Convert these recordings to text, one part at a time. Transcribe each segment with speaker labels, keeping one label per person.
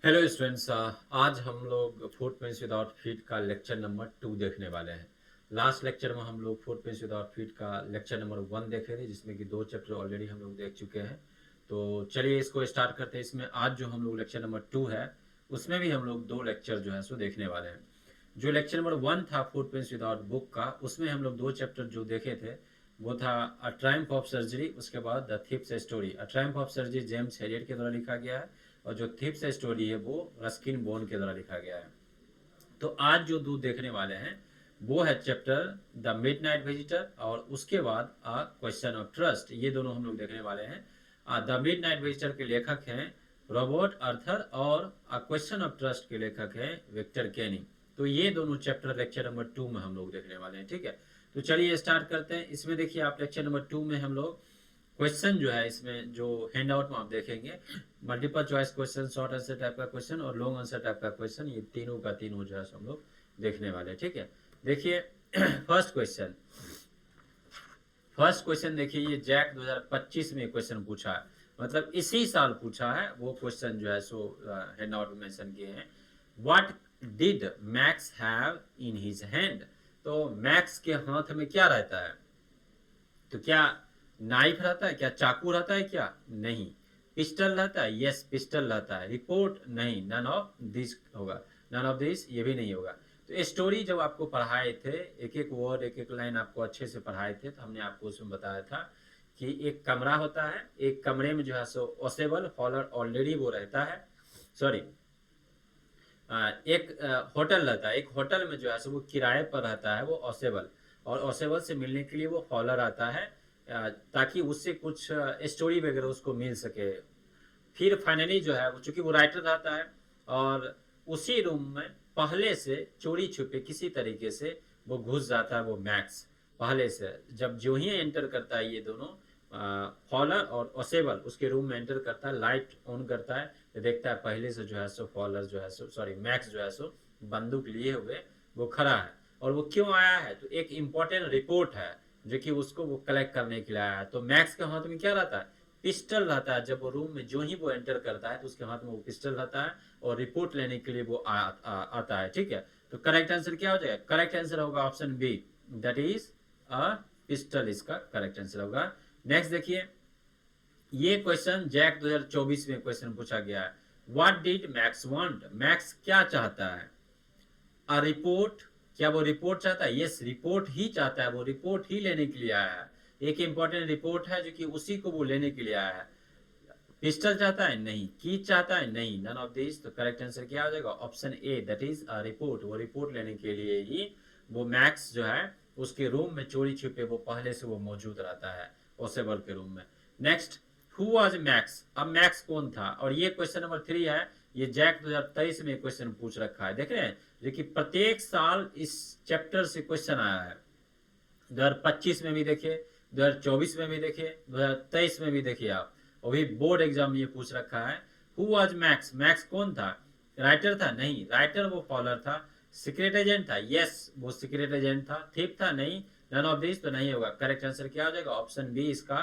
Speaker 1: Hello students, आज हम लोग फुटप्रिंट्स विदाउट फीट का लेक्चर नंबर 2 देखने वाले हैं। लास्ट लेक्चर में हम लोग फुटप्रिंट्स विदाउट फीट का लेक्चर नंबर 1 देखे थे, जिसमें कि 2 चैप्टर ऑलरेडी हम लोग देख चुके हैं। तो चलिए इसको स्टार्ट करते हैं। इसमें आज जो हम लोग लेक्चर नंबर 2 है, उसमें भी हम लोग 2 लेक्चर जो है सो देखने वाले हैं। जो लेक्चर नंबर 1 था फुटप्रिंट्स विदाउट बुक का, उसमें हम लोग 2 चैप्टर जो देखे थे वो था अ ट्रायम्फ ऑफ सर्जरी, उसके बाद the thieves story. A Triumph of surgery James Harriet के द्वारा लिखा गया है, और जो थीफ्स स्टोरी है वो रस्किन बोन के द्वारा लिखा गया है। तो आज जो दो देखने वाले हैं वो है चैप्टर द मिडनाइट विजिटर, और उसके बाद अ क्वेश्चन ऑफ ट्रस्ट। ये दोनों हम लोग देखने वाले हैं। द मिडनाइट विजिटर के लेखक हैं रॉबर्ट अर्थर, और अ क्वेश्चन ऑफ ट्रस्ट के लेखक हैं विक्टर केनी। तो ये दोनों चैप्टर लेक्चर नंबर 2 में हम लोग देखने वाले हैं। ठीक है, तो चलिए स्टार्ट करते हैं। इसमें देखिए आप लेक्चर नंबर 2 में हम लोग क्वेश्चन जो है, इसमें जो हैंड आउट में आप देखेंगे, multiple choice question, short answer type का क्वेश्चन और लॉन्ग आंसर टाइप का क्वेश्चन, ये तीनों का तीनों जो है हम लोग देखने वाले हैं। ठीक है, देखिए फर्स्ट क्वेश्चन देखिए, ये जैक 2025 में क्वेश्चन पूछा है, मतलब इसी साल पूछा है। वो क्वेश्चन जो है सो हैंड आउट में मेंशन किए हैं। What did max have in his hand? तो मैक्स के हाथ में क्या रहता है? तो क्या नाइफ रहता है? क्या चाकू रहता है? क्या नहीं। पिस्टल रहता है? यस, पिस्टल रहता है। रिपोर्ट? नहीं, नन ऑफ दिस होगा। नन ऑफ दिस ये भी नहीं होगा। तो स्टोरी जब आपको पढ़ाए थे, एक एक वर्ड एक एक लाइन आपको अच्छे से पढ़ाए थे, तो हमने आपको उसमें बताया था कि एक कमरा होता है, एक कमरे में जो है सो ओसेबल फॉलर ऑलरेडी वो रहता है। सॉरी, एक होटल रहता है, एक होटल में जो है सो वो किराए पर रहता है वो ओसेबल, और ओसेबल से मिलने के लिए वो फॉलर आता है, ताकि उससे कुछ स्टोरी वगैरह उसको मिल सके। फिर फाइनली जो है, चूंकि वो राइटर रहता है, और उसी रूम में पहले से चोरी छुपे किसी तरीके से वो घुस जाता है वो मैक्स। पहले से जब जो ही एंटर करता है, ये दोनों फॉलर और ओसेबल उसके रूम में एंटर करता है, लाइट ऑन करता है, तो देखता है पहले से जो है सो फॉलर जो है सो, सॉरी, मैक्स जो है सो बंदूक लिए हुए वो खड़ा है। और वो क्यों आया है? तो एक इम्पोर्टेंट रिपोर्ट है जो कि उसको वो कलेक्ट करने के लिए आया है। तो मैक्स के हाथ में क्या रहता है? पिस्टल रहता है। जब वो रूम में जो ही वो एंटर करता है, तो उसके हाथ में वो पिस्टल रहता है, और रिपोर्ट लेने के लिए वो आता है। ठीक है, तो करेक्ट आंसर क्या हो जाएगा? करेक्ट आंसर होगा option B, that is a pistol, इसका करेक्ट आंसर होगा। नेक्स्ट देखिए, ये क्वेश्चन जैक 2024 में क्वेश्चन पूछा गया है। What did max want? Max क्या चाहता है? A report? क्या वो रिपोर्ट चाहता है? यस, रिपोर्ट ही चाहता है, वो रिपोर्ट ही लेने के लिए आया है। एक इंपॉर्टेंट रिपोर्ट है जो कि उसी को वो लेने के लिए आया है। पिस्टल चाहता है? नहीं। की चाहता है? नहीं। None of this. तो करेक्ट आंसर क्या हो जाएगा? Option A, that is a report. वो रिपोर्ट लेने के लिए ही वो मैक्स जो है उसके रूम में चोरी छुपे वो पहले से वो मौजूद रहता है ओसेबल के रूम में। Next, who was max? अब मैक्स कौन था? और ये क्वेश्चन नंबर 3 है। ये जैक 2023 में क्वेश्चन पूछ रखा है, देख रहे हैं, जो कि प्रत्येक साल इस चैप्टर से क्वेश्चन आया है। 2025 में भी देखिए, 2024 में भी देखिए, 2023 में भी देखिए आप, अभी बोर्ड एग्जाम में ये पूछ रखा है। Who was max? मैक्स कौन था? राइटर था? नहीं, राइटर वो फॉलोअर था। सीक्रेट एजेंट था? यस, वो सीक्रेट एजेंट था। थिप था? नहीं। नन ऑफ दिस तो नहीं होगा। करेक्ट आंसर क्या हो जाएगा? ऑप्शन बी इसका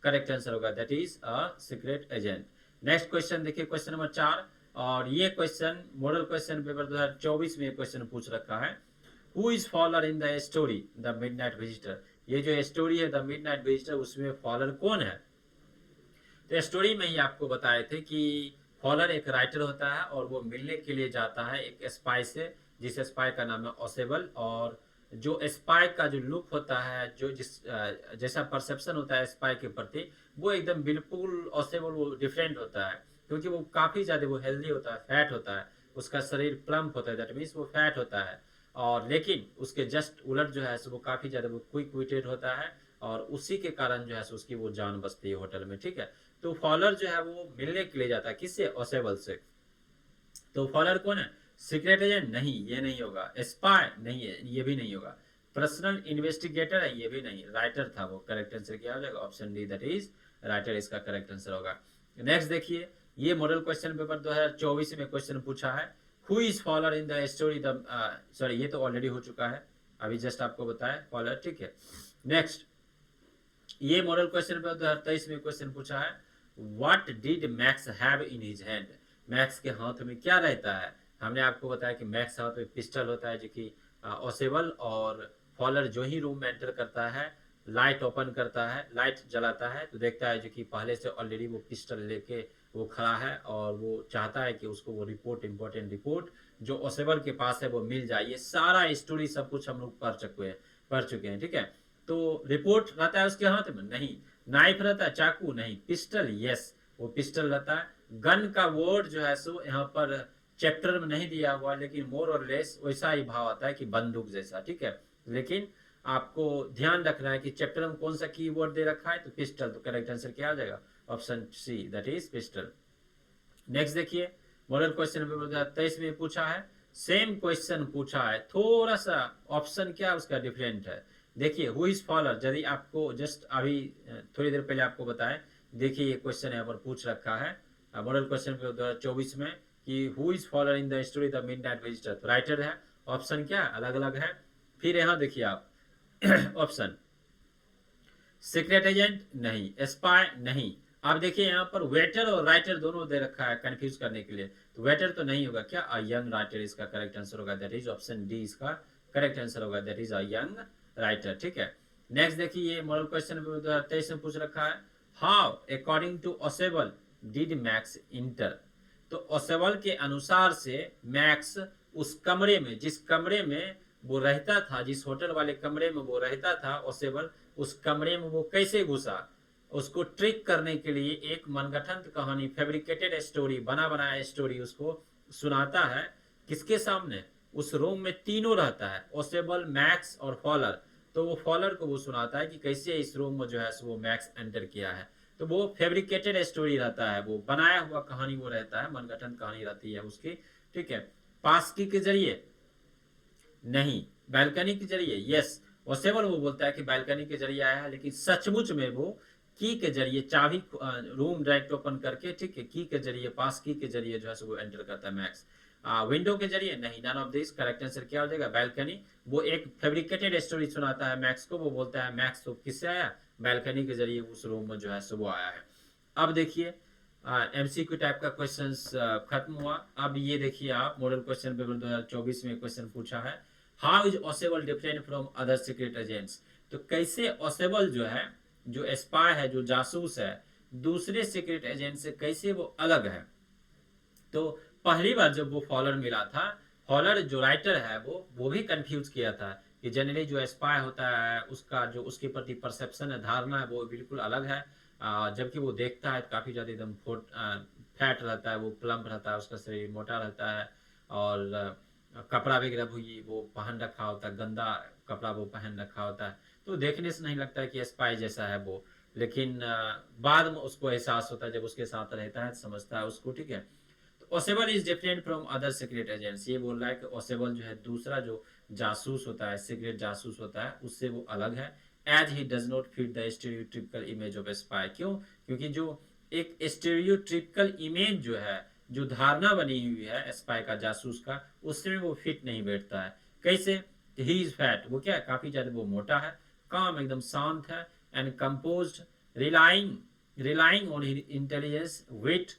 Speaker 1: करेक्ट आंसर होगा, that is a secret agent. Next question देखिए, क्वेश्चन नंबर 4, और ये क्वेश्चन मॉडल क्वेश्चन पेपर 2024 में क्वेश्चन पूछ रखा है। Who is follower in the story the midnight visitor? ये जो स्टोरी है द मिडनाइट विजिटर, उसमें फॉलोअर कौन है? तो स्टोरी में ही आपको बताए थे कि फॉलर एक राइटर होता है, और वो मिलने के लिए जाता है एक स्पाई से, जिस स्पाई का नाम है ओसेबल। और जो स्पाई का जो लुक होता है, जो जैसा परसेप्शन होता है स्पाई के प्रति, वो एकदम बिल्कुल ओसेबल वो डिफरेंट होता है, क्योंकि वो काफ़ी ज़्यादा वो हेल्दी होता है, फैट होता है, उसका शरीर प्लम्प होता है, दैट मीन्स वो फैट होता है। और लेकिन उसके जस्ट उलट जो है वो काफ़ी ज़्यादा वो क्विक विटेड होता है, और उसी के कारण जो है उसकी वो जान बचती है होटल में। ठीक है, तो फॉलर जो है वो मिलने के लिए जाता है किससे? ओसेबल से। तो फॉलर कौन है? Secret agent? नहीं, ये नहीं होगा। स्पाई? नहीं है, ये भी नहीं होगा। पर्सनल इन्वेस्टिगेटर है? ये भी नहीं। राइटर था वो। करेक्ट आंसर क्या हो जाएगा? Option D, that is writer, इसका करेक्ट आंसर होगा। नेक्स्ट देखिए, ये मॉडल क्वेश्चन पेपर 2024 में क्वेश्चन पूछा है। Who is Fowler in the story the, sorry, ये तो ऑलरेडी हो चुका है, अभी जस्ट आपको बताया फॉलर। ठीक है, नेक्स्ट, ये मॉडल क्वेश्चन पेपर 2023 में क्वेश्चन पूछा है। What did max have in his hand? Max के हाथ में क्या रहता है? हमने आपको बताया कि मैक्स हाथ में पिस्टल होता है, जो कि ओसेबल और फॉलर जो ही रूम में एंटर करता है, लाइट ओपन करता है, लाइट जलाता है, तो देखता है जो कि पहले से ऑलरेडी वो पिस्टल लेके वो खड़ा है और वो चाहता है कि उसको वो रिपोर्ट, इंपॉर्टेंट रिपोर्ट जो ओसेबल के पास है वो मिल जाए। ये सारा स्टोरी सब कुछ हम लोग पढ़ चुके हैं, ठीक है। तो रिपोर्ट रहता है उसके हाथ में? नहीं। नाइफ रहता है, चाकू? नहीं। पिस्टल? यस, वो पिस्टल रहता है। गन का वर्ड जो है सो यहाँ पर चैप्टर में नहीं दिया हुआ, लेकिन मोर और लेस वैसा ही भाव आता है कि बंदूक जैसा, ठीक है। लेकिन आपको ध्यान रखना है कि चैप्टर में कौन सा की वर्ड दे रखा है, तो पिस्टल। तो करेक्ट आंसर क्या आ जाएगा? Option C, that is pistol. Next देखिए, मॉडल क्वेश्चन नंबर 2023 में पूछा है, सेम क्वेश्चन पूछा है, थोड़ा सा ऑप्शन क्या उसका डिफरेंट है। देखिए, हु इज फॉलोअर, यदि आपको जस्ट अभी थोड़ी देर पहले आपको बताएं, देखिए ये क्वेश्चन यहाँ पर पूछ रखा है मॉडल क्वेश्चन पेपर 2024 में कि who is follower in the story the midnight visitor. तो राइटर है, ऑप्शन क्या अलग अलग है। फिर यहाँ देखिए आप ऑप्शन सीक्रेट एजेंट नहीं, स्पाई नहीं। अब देखिए यहाँ पर वेटर और राइटर दोनों दे रखा है कंफ्यूज करने के लिए, तो वेटर तो नहीं होगा क्या? अ यंग राइटर इसका करेक्ट आंसर होगा, दैट इज ऑप्शन डी इसका करेक्ट आंसर होगा, that is a young writer, ठीक है। नेक्स्ट देखिए, ये मॉडल क्वेश्चन 2023 में पूछ रखा है, how according to Ausable did Max enter. तो ओसेबल के अनुसार से मैक्स उस कमरे में, जिस कमरे में वो रहता था, जिस होटल वाले कमरे में वो रहता था ओसेबल, उस कमरे में वो कैसे घुसा, उसको ट्रिक करने के लिए एक मनगढ़ंत कहानी, फैब्रिकेटेड स्टोरी, बना बनाया स्टोरी उसको सुनाता है। किसके सामने? उस रूम में तीनों रहता है, ओसेबल, मैक्स और फॉलर। तो वो फॉलर को वो सुनाता है कि कैसे इस रूम में जो है वो मैक्स एंटर किया है। तो वो फैब्रिकेटेड स्टोरी रहता है, वो बनाया हुआ कहानी वो रहता है, मनगढ़ंत कहानी रहती है उसकी, ठीक है। पास की के जरिए नहीं, बैल्कनी के जरिए यस। ओसेबल वो बोलता है कि बैल्कनी के जरिए आया है, लेकिन सचमुच में वो की के जरिए, चाबी रूम डायरेक्ट ओपन करके, ठीक है, की के जरिए, पास की के जरिए जो है वो एंटर करता है मैक्स। विंडो के जरिए नहीं, none of this. Correct answer क्या हो जाएगा? बैल्कनी। वो एक फैब्रिकेटेड स्टोरी सुनाता है मैक्स को, वो बोलता है मैक्स तो किससे आया? बैल्कनी के जरिए उस रूम में जो है वो आया है। अब देखिए एमसीक्यू टाइप का क्वेश्चन खत्म हुआ। अब ये देखिए आप, मॉडल क्वेश्चन पेपर 2024 में क्वेश्चन पूछा है, how is Ausable different from other secret agents. तो कैसे ओसेबल जो है, जो स्पाई है, जो जासूस है, दूसरे सीक्रेट एजेंट से कैसे वो अलग है। तो पहली बार जब वो फॉलर मिला था, फॉलर जो राइटर है वो भी कंफ्यूज किया था कि जनरली जो स्पाई होता है उसका जो उसके प्रति परसेप्शन है, धारणा है, वो बिल्कुल अलग है। जबकि वो देखता है काफी ज्यादा एकदम फैट रहता है, वो प्लम्प रहता है, उसका शरीर मोटा रहता है, और कपड़ा वगैरह भी वो पहन रखा होता है, गंदा कपड़ा वो पहन रखा होता है। तो देखने से नहीं लगता है कि स्पाई जैसा है वो, लेकिन बाद में उसको एहसास होता है, जब उसके साथ रहता है समझता है उसको, ठीक है। Ausable is different from other secret agents. ये बोल रहा है कि ओसेबल जो है दूसरा जो जासूस होता है, सीक्रेट जासूस होता है, उससे वो अलग है। As he does not fit the stereotypical image of spy. क्यों? क्योंकि जो एक स्टीरियोटिपिकल इमेज जो है, जो धारणा बनी हुई है स्पाई का, जासूस का, उसमें वो फिट नहीं बैठता है। कैसे? ही इज फैट, वो क्या है, काफी ज्यादा वो मोटा है, काम एकदम शांत है, and composed, relying on intelligence, wit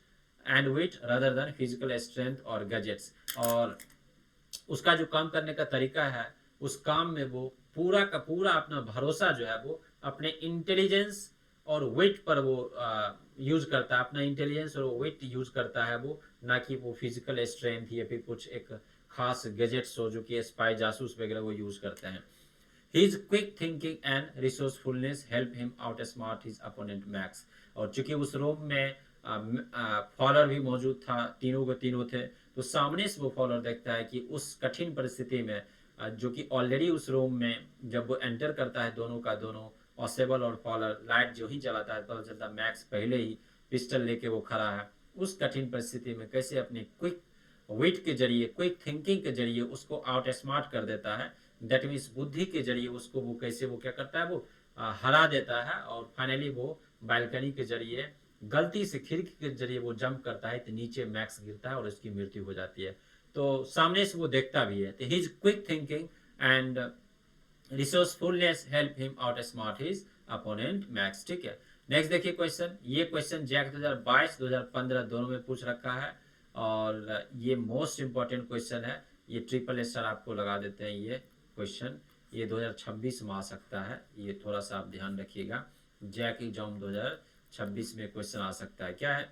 Speaker 1: and wit rather than physical strength और गैजेट्स। और उसका जो काम करने का तरीका है, उस काम में वो पूरा का पूरा अपना भरोसा जो है वो अपने इंटेलिजेंस और वेट पर वो यूज करता है, अपना इंटेलिजेंस और वेट यूज करता है वो, ना कि वो फिजिकल स्ट्रेंथ या फिर कुछ एक खास गैजेट्स हो जो कि स्पाई जासूस वगैरह वो यूज करते हैं। His quick thinking and resourcefulness help him outsmart his opponent Max। और चूंकि उस रूम में फॉलोअर भी मौजूद था, तीनों के तीनों थे, तो सामने से वो फॉलोअर देखता है कि उस कठिन परिस्थिति में जो कि ऑलरेडी उस रूम में जब वो एंटर करता है, दोनों का दोनों, ऑसेबल और फॉलोअर, लाइट जो ही जलाता है, पता चलता मैक्स पहले ही पिस्टल लेके वो खड़ा है। उस कठिन परिस्थिति में कैसे अपनी क्विक विट के जरिए, क्विक थिंकिंग के जरिए उसको आउट स्मार्ट कर देता है। दैट मीन्स बुद्धि के जरिए उसको वो कैसे वो क्या करता है, वो हरा देता है, और फाइनली वो बालकनी के जरिए, गलती से खिड़की के जरिए वो जंप करता है, तो नीचे मैक्स गिरता है और उसकी मृत्यु हो जाती है। तो सामने से वो देखता भी है। तो his quick thinking and resourcefulness help him out smart his opponent max, ठीक है। नेक्स्ट देखिए क्वेश्चन, ये क्वेश्चन जैक 2022 2015 दोनों में पूछ रखा है। और ये मोस्ट इम्पॉर्टेंट क्वेश्चन है, ये ट्रिपल स्टार आपको लगा देते हैं ये क्वेश्चन, ये 2026 में आ सकता है, ये थोड़ा सा आप ध्यान रखिएगा। जैक एग्जाम 2026 में क्वेश्चन आ सकता है। क्या है,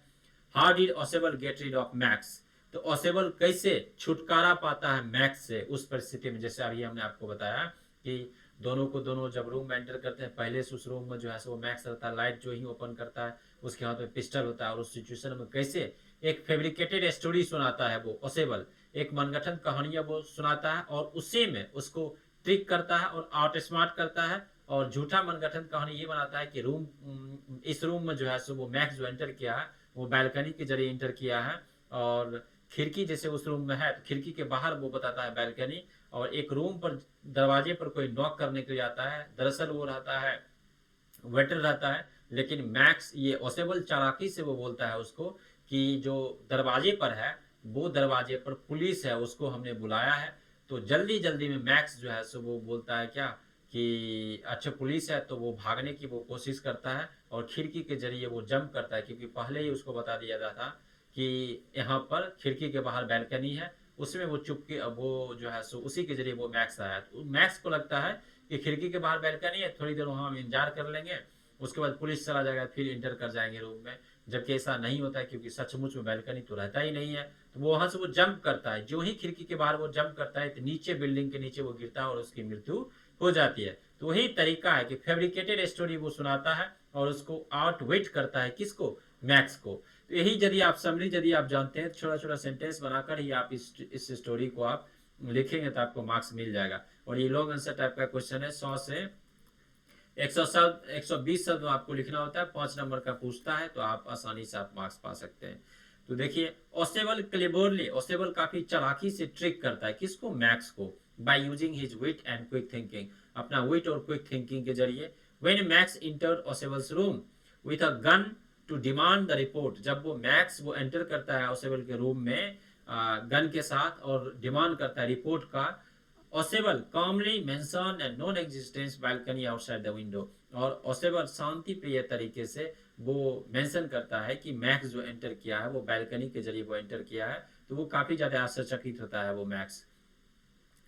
Speaker 1: how did Ausable get rid of Max, तो ओसेबल कैसे छुटकारा पाता है मैक्स से उस परिस्थिति में, जैसे अभी हमने आपको बताया कि दोनों जब रूम में एंटर करते हैं, पहले से उस रूम में जो है वो मैक्स रहता है, लाइट जो ही ओपन करता है उसके हाथ में पिस्टल होता है, और उस सिचुएशन में कैसे एक फेब्रिकेटेड स्टोरी सुनाता है वो ओसेबल, एक मनगठन कहानियां वो सुनाता है और उसी में उसको ट्रिक करता है और आउट स्मार्ट करता है, और झूठा मनगठन कहानी ये बनाता है कि इस रूम में जो है सो वो मैक्स जो एंटर किया है वो बैल्कनी के जरिए एंटर किया है, और खिड़की जैसे उस रूम में है तो खिड़की के बाहर वो बताता है बैल्कनी, और एक रूम पर दरवाजे पर कोई नॉक करने के लिए आता है, दरअसल वो रहता है वेटर रहता है, लेकिन मैक्स ये ओसेबल चालाकी से वो बोलता है उसको कि जो दरवाजे पर है वो दरवाजे पर पुलिस है, उसको हमने बुलाया है। तो जल्दी जल्दी में मैक्स जो है सो वो बोलता है क्या कि अच्छा पुलिस है, तो वो भागने की वो कोशिश करता है और खिड़की के जरिए वो जंप करता है, क्योंकि पहले ही उसको बता दिया गया था कि यहाँ पर खिड़की के बाहर बैल्कनी है, उसमें वो चुपके वो जो है सो उसी के जरिए वो मैक्स आया। तो मैक्स को लगता है कि खिड़की के बाहर बैल्कनी है, थोड़ी देर वहां हम इंतजार कर लेंगे, उसके बाद पुलिस चला जाएगा, फिर इंटर कर जाएंगे रूम में, जबकि ऐसा नहीं होता है क्योंकि सचमुच में बैल्कनी तो रहता ही नहीं है। तो वो वहां से वो जंप करता है, जो ही खिड़की के बाहर वो जंप करता है तो नीचे बिल्डिंग के नीचे वो गिरता है और उसकी मृत्यु हो जाती है। तो वही तरीका है कि फेब्रिकेटेड स्टोरी वो सुनाता है और उसको आउटवेट करता है किसको, मैक्स को। तो यही यदि आप समरी यदि आप जानते हैं, छोटा छोटा सेंटेंस बनाकर ही आप इस स्टोरी को आप लिखेंगे तो आपको मार्क्स मिल जाएगा। और ये लॉन्ग आंसर टाइप का क्वेश्चन है, 100 से 120 शब्द आपको लिखना होता है, 5 नंबर का पूछता है, तो आप आसानी से आप मार्क्स पा सकते हैं। तो देखिए ओसेबल क्लेवरली, ओसेबल काफी चालाकी से ट्रिक करता है किसको, मैक्स को, by using his wit and quick thinking, अपना विट और क्विक थिंकिंग के जरिए। When Max entered Ausable's room with a gun to demand the report, जब वो मैक्स वो एंटर करता है ओसेबल के रूम में गन के साथ और डिमांड करता है रिपोर्ट का, ओसेबल calmly mention a non-existence balcony outside the window, और ओसेबल शांति प्रिय तरीके से वो मेंशन करता है कि मैक्स जो एंटर किया है वो बैल्कनी के जरिए वो एंटर किया है। तो वो काफी ज्यादा आश्चर्यचकित होता है वो Max.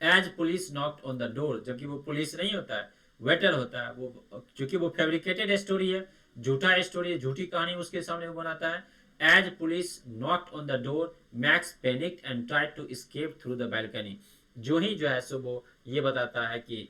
Speaker 1: As police knocked on the door, जबकि वो पुलिस नहीं होता है, वेटर होता है वो, क्योंकि वो फेब्रिकेटेड स्टोरी है, झूठा स्टोरी है, झूठी कहानी उसके सामने वो बनाता है। As police knocked on the door Max panicked and tried to escape through the balcony, जो ही जो है सो वो ये बताता है कि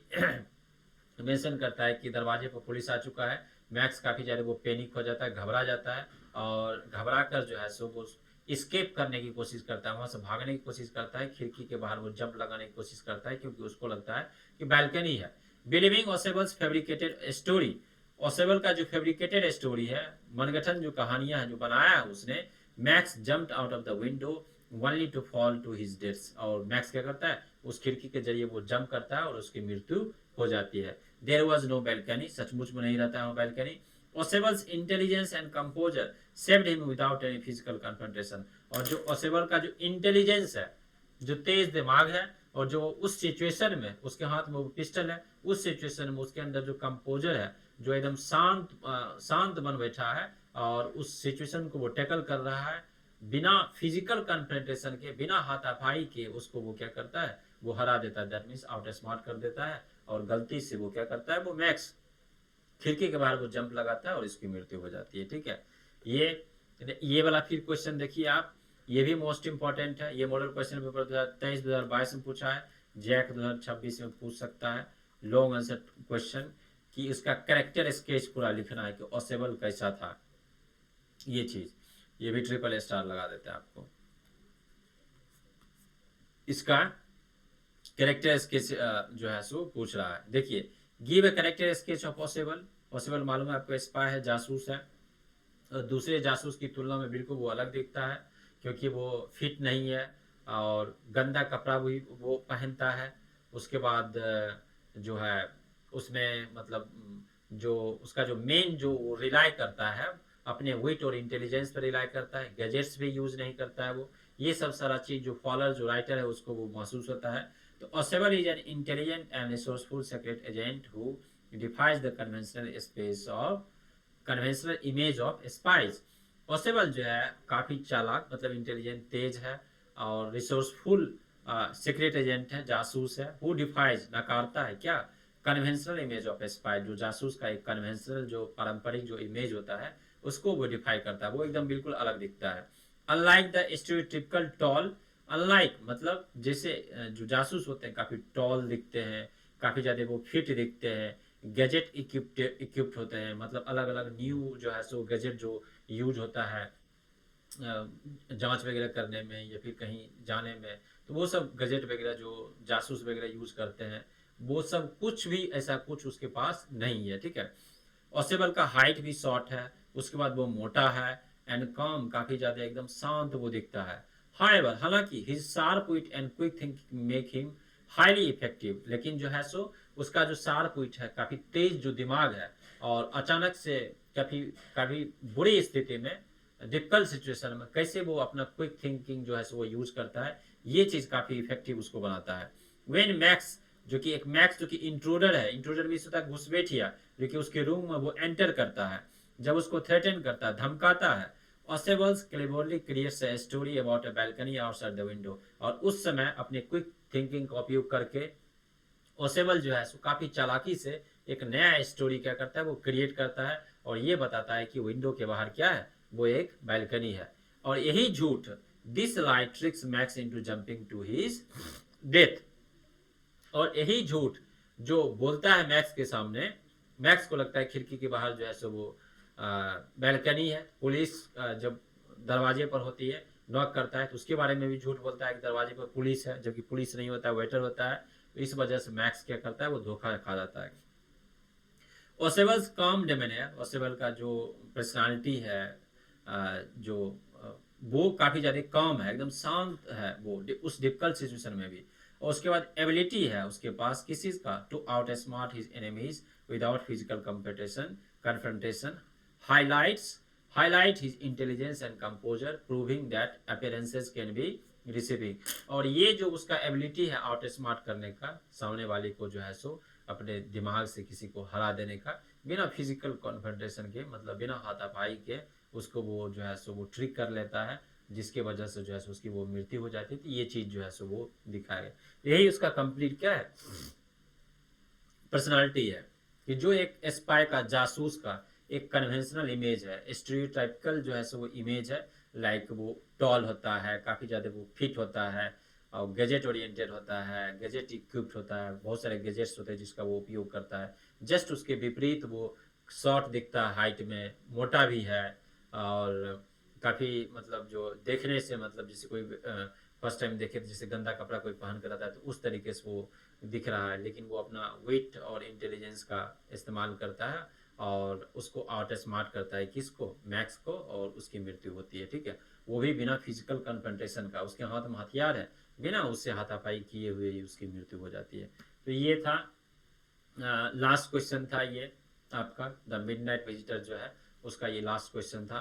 Speaker 1: मेंशन करता है कि दरवाजे पर पुलिस आ चुका है, मैक्स काफी ज्यादा वो पैनिक हो जाता है, घबरा जाता है, और घबरा कर जो है सो वो स्केप करने की कोशिश करता है, वहां से भागने की कोशिश करता है, खिड़की के बाहर वो जंप लगाने की कोशिश करता है, क्योंकि उसको लगता है कि बैल्कनी है। बिलीविंग ओसेबल्स फेब्रिकेटेड स्टोरी, ओसेबल का जो फेब्रिकेटेड स्टोरी है, मनगठन जो कहानियां हैं जो बनाया है उसने, Max jumped out of the window only to fall to his deaths, और मैक्स क्या करता है उस खिड़की के जरिए वो जंप करता है और उसकी मृत्यु हो जाती है। देयर वाज नो बैल्कनी, सचमुच में नहीं रहता है balcony. Ausable's intelligence and composure saved him without any physical confrontation, और जो ओसेबल का जो इंटेलिजेंस है, जो तेज दिमाग है, और जो उस सिचुएशन में उसके हाथ में वो पिस्टल है, उस सिचुएशन में उसके अंदर जो कंपोजर है, जो एकदम शांत बन बैठा है और उस सिचुएशन को वो टैकल कर रहा है बिना फिजिकल कन्फ्रंटेशन के, बिना हाथापाई के, उसको वो क्या करता है वो हरा देता है, दैट मींस आउट स्मार्ट कर देता है, और गलती से वो क्या करता है वो मैक्स खिड़की के बाहर वो जंप लगाता है और इसकी मृत्यु हो जाती है। ठीक है, ये वाला फिर क्वेश्चन देखिए आप, ये भी मोस्ट इंपॉर्टेंट है, ये मॉडल क्वेश्चन पेपर 2023-2022 में पूछा है, जैक 2026 में पूछ सकता है। लॉन्ग आंसर क्वेश्चन कि इसका कैरेक्टर स्केच पूरा लिखना है कि ओसेबल कैसा था, ये चीज, ये भी ट्रिपल स्टार लगा देते हैं आपको। इसका कैरेक्टर स्केच जो है सो पूछ रहा है। देखिए give a character sketch of Ausable, Ausable मालूम है आपको स्पाई है, जासूस है, और दूसरे जासूस की तुलना में बिल्कुल वो अलग दिखता है, क्योंकि वो फिट नहीं है और गंदा कपड़ा भी वो पहनता है। उसके बाद जो है उसमें मतलब जो उसका जो मेन जो रिलाई करता है अपने विट और इंटेलिजेंस पर रिलाई करता है, गैजेट्स भी यूज नहीं करता है वो, ये सब सारा चीज जो फॉलोअर जो राइटर है उसको वो महसूस होता है। तो Ausable is an intelligent and resourceful secret agent who defies the conventional space of conventional image of spies. Ausable जो है काफी चालाक मतलब इंटेलिजेंट, तेज है और रिसोर्सफुल सीक्रेट एजेंट है, जासूस है। हु डिफाइज नकारता है क्या, कन्वेंशनल इमेज ऑफ स्पाई, जो जासूस का एक कन्वेंशनल जो पारंपरिक जो इमेज होता है उसको वो डिफाई करता है, वो एकदम बिल्कुल अलग दिखता है। Unlike the stereotypical tall, unlike मतलब जैसे जो जासूस होते हैं काफी टॉल दिखते हैं, काफी ज्यादा वो फिट दिखते हैं, गैजेट इक्विप्ड होते हैं, मतलब अलग अलग न्यू जो है सो गैजेट जो यूज होता है जांच वगैरह करने में या फिर कहीं जाने में, तो वो सब गजेट वगैरह जो जासूस वगैरह यूज करते हैं वो सब कुछ भी ऐसा कुछ उसके पास नहीं है, ठीक है। ऑसेबल का हाइट भी शॉर्ट है, उसके बाद वो मोटा है एंड काम, काफी ज्यादा एकदम शांत वो दिखता है। हाउएवर हालांकि his sharp wit and quick thinking make him highly effective, लेकिन जो है सो उसका जो शार्प विट है, काफी तेज जो दिमाग है, और अचानक से काफी काफी बुरी स्थिति में, डिफिकल्ट सिचुएशन में कैसे वो अपना क्विक थिंकिंग जो है वो यूज करता है, ये चीज काफी इफेक्टिव उसको बनाता है। वेन मैक्स जो कि एक मैक्स जो कि इंट्रूडर है, इंट्रूडर भी होता है घुसपैठिया, जो कि उसके रूम में वो एंटर करता है, जब उसको थ्रेटन करता है, धमकाता है, Ausable's cleverly creates a story about a balcony outside the window, और उस समय अपने क्विक थिंकिंग का उपयोग करके ओसेबल जो है काफी चालाकी से एक नया स्टोरी क्या करता है वो क्रिएट करता है, और ये बताता है कि विंडो के बाहर क्या है, वो एक बैल्कनी है। और यही झूठ, this light tricks Max into jumping to his death, और यही झूठ जो बोलता है मैक्स के सामने, मैक्स को लगता है खिड़की के बाहर जो है सो वो बैल्कनी है, पुलिस जब दरवाजे पर होती है नॉक करता है तो उसके बारे में भी झूठ बोलता है कि दरवाजे पर पुलिस है, जबकि पुलिस नहीं होता है, वेटर होता है। तो इस वजह से मैक्स क्या करता है वो धोखा खा जाता है। ओसेबल्स काम डेमेनियर, ओसेबल का जो पर्सनालिटी है जो वो काफी ज्यादा काम है, एकदम शांत है वो उस डिफिकल्ट सिचुएशन में भी। और उसके बाद एबिलिटी है उसके पास किस चीज का, to outsmart his enemies without physical competition confrontation, highlights highlight his intelligence and composure proving that appearances can be receiving, और ये जो उसका एबिलिटी है आउट स्मार्ट करने का, सामने वाले को जो है सो अपने दिमाग से किसी को हरा देने का, बिना फिजिकल कॉन्फ्रंटेशन के, मतलब बिना हाथापाई के उसको वो जो है सो वो ट्रिक कर लेता है, जिसके वजह से जो है सो उसकी वो मृत्यु हो जाती है। तो ये चीज जो है सो वो दिखाया गया, यही उसका कंप्लीट क्या है पर्सनालिटी है, कि जो एक स्पाई का, जासूस का एक कन्वेंशनल इमेज है, स्टीरियोटाइपिकल जो है सो वो इमेज है, लाइक वो टॉल होता है, काफी ज्यादा वो फिट होता है, और गैजेट ओरिएंटेड होता है, गैजेट इक्विप्ड होता है, बहुत सारे गैजेट्स होते हैं जिसका वो उपयोग करता है। जस्ट उसके विपरीत वो शॉर्ट दिखता है, हाइट में मोटा भी है, और काफी मतलब जो देखने से मतलब जैसे कोई फर्स्ट टाइम देखे तो जैसे गंदा कपड़ा कोई पहन कर आता है तो उस तरीके से वो दिख रहा है, लेकिन वो अपना वेट और इंटेलिजेंस का इस्तेमाल करता है और उसको आउट स्मार्ट करता है, किसको, मैक्स को, और उसकी मृत्यु होती है, ठीक है। वो भी बिना फिजिकल कन्फ्रंटेशन का, उसके हाथ में हथियार है, बिना उससे हाथापाई किए हुए ही उसकी मृत्यु हो जाती है। तो ये था लास्ट क्वेश्चन था ये आपका, द मिडनाइट विजिटर जो है उसका ये लास्ट क्वेश्चन था।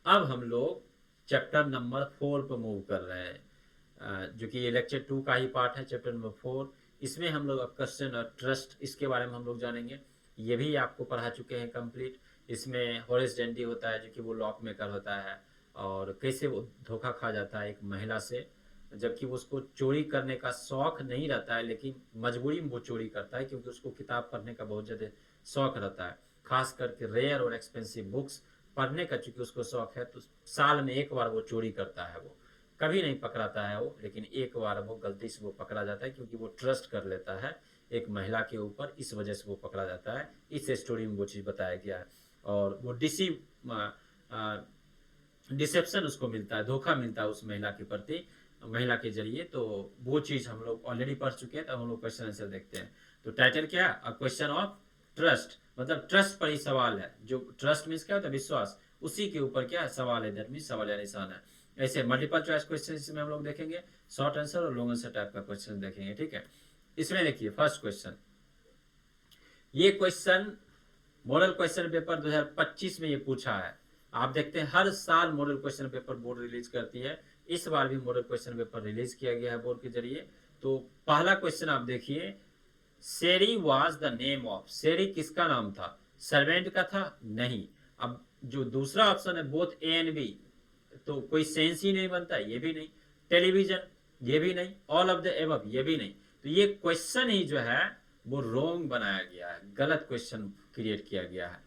Speaker 1: अब हम लोग चैप्टर नंबर 4 पर मूव कर रहे हैं, जो कि ये लेक्चर 2 का ही पार्ट है, चैप्टर नंबर 4। इसमें हम लोग अब क्वेश्चन और ट्रस्ट इसके बारे में हम लोग जानेंगे, ये भी आपको पढ़ा चुके हैं कंप्लीट। इसमें हॉरेस डेंडी होता है जो कि वो लॉक मेकर होता है, और कैसे वो धोखा खा जाता है एक महिला से, जबकि वो उसको चोरी करने का शौक नहीं रहता है, लेकिन मजबूरी में वो चोरी करता है क्योंकि उसको किताब पढ़ने का बहुत ज़्यादा शौक रहता है, खास करके रेयर और एक्सपेंसिव बुक्स पढ़ने का चूंकि उसको शौक है। तो साल में एक बार वो चोरी करता है, वो कभी नहीं पकड़ाता है वो, लेकिन एक बार वो गलती से वो पकड़ा जाता है क्योंकि वो ट्रस्ट कर लेता है एक महिला के ऊपर, इस वजह से वो पकड़ा जाता है। इस स्टोरी में वो चीज़ बताया गया है, और वो डिसेप्शन उसको मिलता है, धोखा मिलता है उस महिला के प्रति, महिला के जरिए। तो वो चीज़ हम लोग ऑलरेडी पढ़ चुके हैं, तो हम लोग क्वेश्चन आंसर देखते हैं। तो टाइटल क्या है, अ क्वेश्चन ऑफ ट्रस्ट, मतलब ट्रस्ट पर ही सवाल है। जो ट्रस्ट मीन्स क्या होता है, विश्वास, उसी के ऊपर क्या है सवाल है, दैट मीन्स सवाल या निशान है। ऐसे मल्टीपल चॉइस क्वेश्चन इसमें हम लोग देखेंगे, शॉर्ट आंसर और लॉन्ग आंसर टाइप का क्वेश्चन देखेंगे, ठीक है। इसमें देखिए फर्स्ट क्वेश्चन, ये क्वेश्चन मॉडल क्वेश्चन पेपर 2025 में ये पूछा है। आप देखते हैं हर साल model question paper board release करती है, इस बार भी मॉडल क्वेश्चन पेपर रिलीज किया गया है बोर्ड के जरिए। तो पहला क्वेश्चन आप देखिए, शेरी वाज द नेम ऑफ, शेरी किसका नाम था, सर्वेंट का था, नहीं। अब जो दूसरा ऑप्शन है बोथ ए एंड बी, तो कोई सेंस ही नहीं बनता, ये भी नहीं। टेलीविजन, ये भी नहीं। ऑल ऑफ द एबव, ये भी नहीं। तो ये क्वेश्चन ही जो है वो रॉन्ग बनाया गया है, गलत क्वेश्चन क्रिएट किया गया है।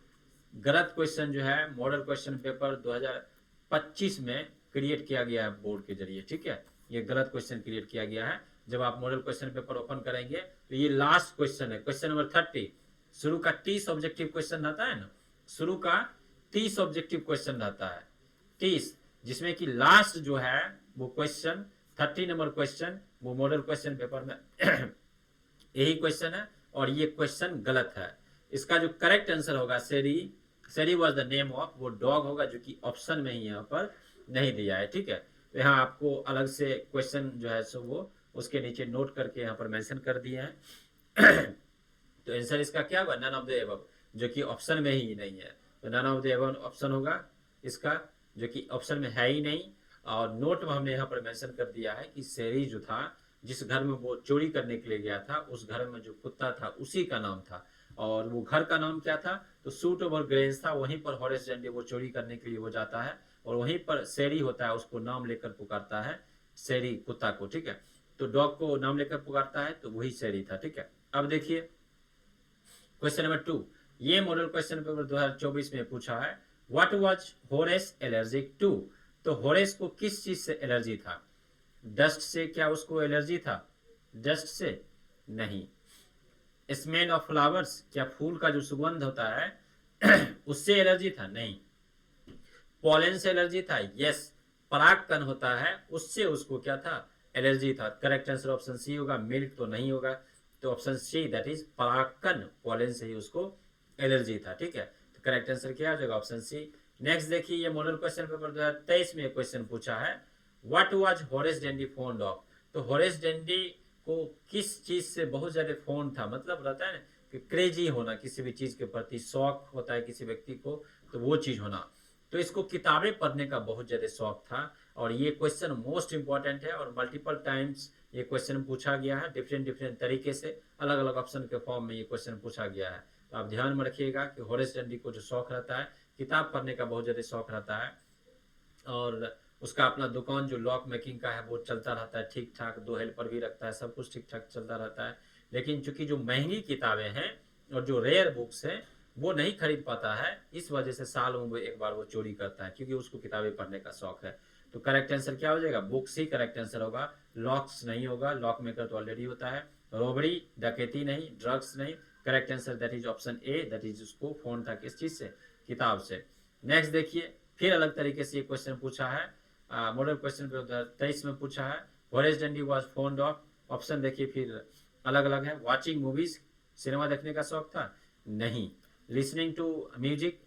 Speaker 1: गलत क्वेश्चन जो है मॉडल क्वेश्चन पेपर 2025 में क्रिएट किया गया है बोर्ड के जरिए, ठीक है। ये गलत क्वेश्चन क्रिएट किया गया है। जब आप मॉडल क्वेश्चन पेपर ओपन करेंगे तो ये लास्ट क्वेश्चन है, क्वेश्चन नंबर 30। शुरू का 30 ऑब्जेक्टिव क्वेश्चन रहता है ना, शुरू का 30 ऑब्जेक्टिव क्वेश्चन रहता है, 30, जिसमें कि लास्ट जो है वो क्वेश्चन 30 नंबर क्वेश्चन वो मॉडल क्वेश्चन पेपर में यही क्वेश्चन है, और ये क्वेश्चन गलत है। इसका जो करेक्ट आंसर होगा सेरी, सेरी वॉज द नेम ऑफ, वो डॉग होगा, जो कि ऑप्शन में ही यहाँ पर नहीं दिया है, ठीक है। तो यहाँ आपको अलग से क्वेश्चन जो है सो वो उसके नीचे नोट करके यहाँ पर मेंशन कर दिए हैं। तो आंसर इसका क्या होगा, नन ऑफ द एबव, जो कि ऑप्शन में ही नहीं है। तो none of the above option होगा इसका, जो कि ऑप्शन में है ही नहीं। और नोट में हमने यहाँ पर मेंशन कर दिया है कि सेरी जो था, जिस घर में वो चोरी करने के लिए गया था, उस घर में जो कुत्ता था उसी का नाम था। और वो घर का नाम क्या था, तो सूट ओवर ग्रेंज था। वहीं पर हॉरेस डेंडी वो चोरी करने के लिए वो जाता है, और वहीं पर सेरी होता है, उसको नाम लेकर पुकारता है, सेरी कुत्ता को, ठीक है। तो डॉग को नाम लेकर पुकारता है, तो वही सेरी था, ठीक है। अब देखिए क्वेश्चन नंबर 2, ये मॉडल क्वेश्चन पेपर 2024 में पूछा है, what was Horace allergic to. तो होरेस को किस चीज से एलर्जी था, डस्ट से, क्या उसको एलर्जी था डस्ट से, नहीं। स्मेल ऑफ फ्लावर्स, क्या फूल का जो सुगंध होता है उससे एलर्जी था, नहीं। पॉलन से एलर्जी था, यस। परागकण होता है उससे उसको क्या था, एलर्जी था। करेक्ट आंसर ऑप्शन सी होगा, मिल्क तो नहीं होगा। तो ऑप्शन सी दैट इज परागकण, पॉलन से ही उसको एलर्जी था, ठीक है। तो करेक्ट आंसर क्या हो जाएगा, ऑप्शन सी। नेक्स्ट देखिए, ये मॉडल क्वेश्चन पेपर 2023 में क्वेश्चन पूछा है, what was Horace Dandy fond of. तो हॉरेस डेंडी को किस चीज से बहुत ज्यादा फॉन्ड था, मतलब रहता है ना कि क्रेजी होना, किसी भी चीज के प्रति शौक होता है किसी व्यक्ति को, तो वो चीज होना। तो इसको किताबें पढ़ने का बहुत ज्यादा शौक था। और ये क्वेश्चन मोस्ट इंपॉर्टेंट है, और मल्टीपल टाइम्स ये क्वेश्चन पूछा गया है, डिफरेंट डिफरेंट तरीके से, अलग अलग ऑप्शन के फॉर्म में ये क्वेश्चन पूछा गया है। तो आप ध्यान में रखिएगा कि हॉरेस डेंडी को जो शौक रहता है, किताब पढ़ने का बहुत ज्यादा शौक रहता है, और उसका अपना दुकान जो लॉक मेकिंग का है वो चलता रहता है ठीक ठाक, 2 हेल्पर भी रखता है, सब कुछ ठीक ठाक चलता रहता है। लेकिन चूंकि जो महंगी किताबें हैं और जो रेयर बुक्स हैं वो नहीं खरीद पाता है, इस वजह से साल में एक बार वो चोरी करता है, क्योंकि उसको किताबें पढ़ने का शौक है। तो करेक्ट आंसर क्या हो जाएगा, बुक्स ही करेक्ट आंसर होगा, लॉक्स नहीं होगा, लॉक मेकर तो ऑलरेडी होता है। रॉबरी, डकैती नहीं, ड्रग्स नहीं। Correct answer that is option A, that is उसको फोन था किस चीज से, किताब से। नेक्स्ट देखिए, फिर अलग तरीके से ये क्वेश्चन पूछा है, मॉडल क्वेश्चन पे 2023 में पूछा है, Horace Danby was fond of. Option देखिए फिर अलग अलग है, वाचिंग मूवीज, सिनेमा देखने का शौक था, नहीं। लिसनिंग टू म्यूजिक,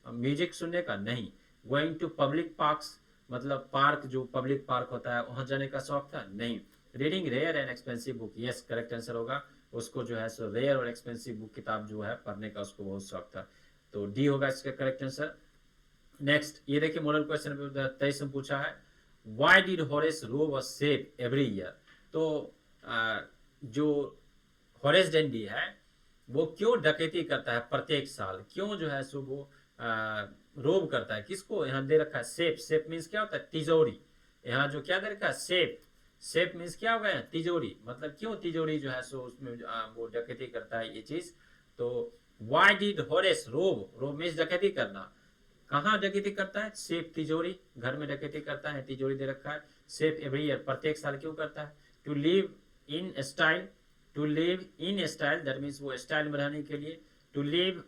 Speaker 1: म्यूजिक सुनने का, नहीं। गोइंग टू पब्लिक पार्क्स, मतलब पार्क, जो पब्लिक पार्क होता है वहां जाने का शौक था, नहीं। Reading rare and expensive book, yes correct answer होगा, उसको जो है सो रेयर और एक्सपेंसिव बुक किताब जो है पढ़ने का उसको बहुत शौक था। तो डी होगा इसका करेक्ट आंसर। नेक्स्ट ये देखिए, मॉडल क्वेश्चन 23 में पूछा है, व्हाई डिड हॉरेस रोब अ शेप एवरी ईयर। तो जो हॉरेस डेंडी है वो क्यों डकैती करता है प्रत्येक साल, क्यों जो है सो वो रोब करता है, किसको, यहाँ दे रखा है शेप। शेप मीन्स क्या होता है, तिजोरी। यहाँ जो क्या दे रखा है, शेप। शेप मीन्स क्या होगा, तिजोरी। मतलब क्यों तिजोरी जो है सो उसमें वो डकैती करता है ये चीज। तो व्हाई डिड हॉरेस रोब, रोब मीन्स डकैती करना, कहाँ डकैती करता है, सेफ तिजोरी, घर में डकैती करता है, तिजोरी दे रखा है। सेफ एवरी ईयर, प्रत्येक साल क्यों करता है, to live in style, to live in style that means वो स्टाइल में रहने के लिए, टू लिव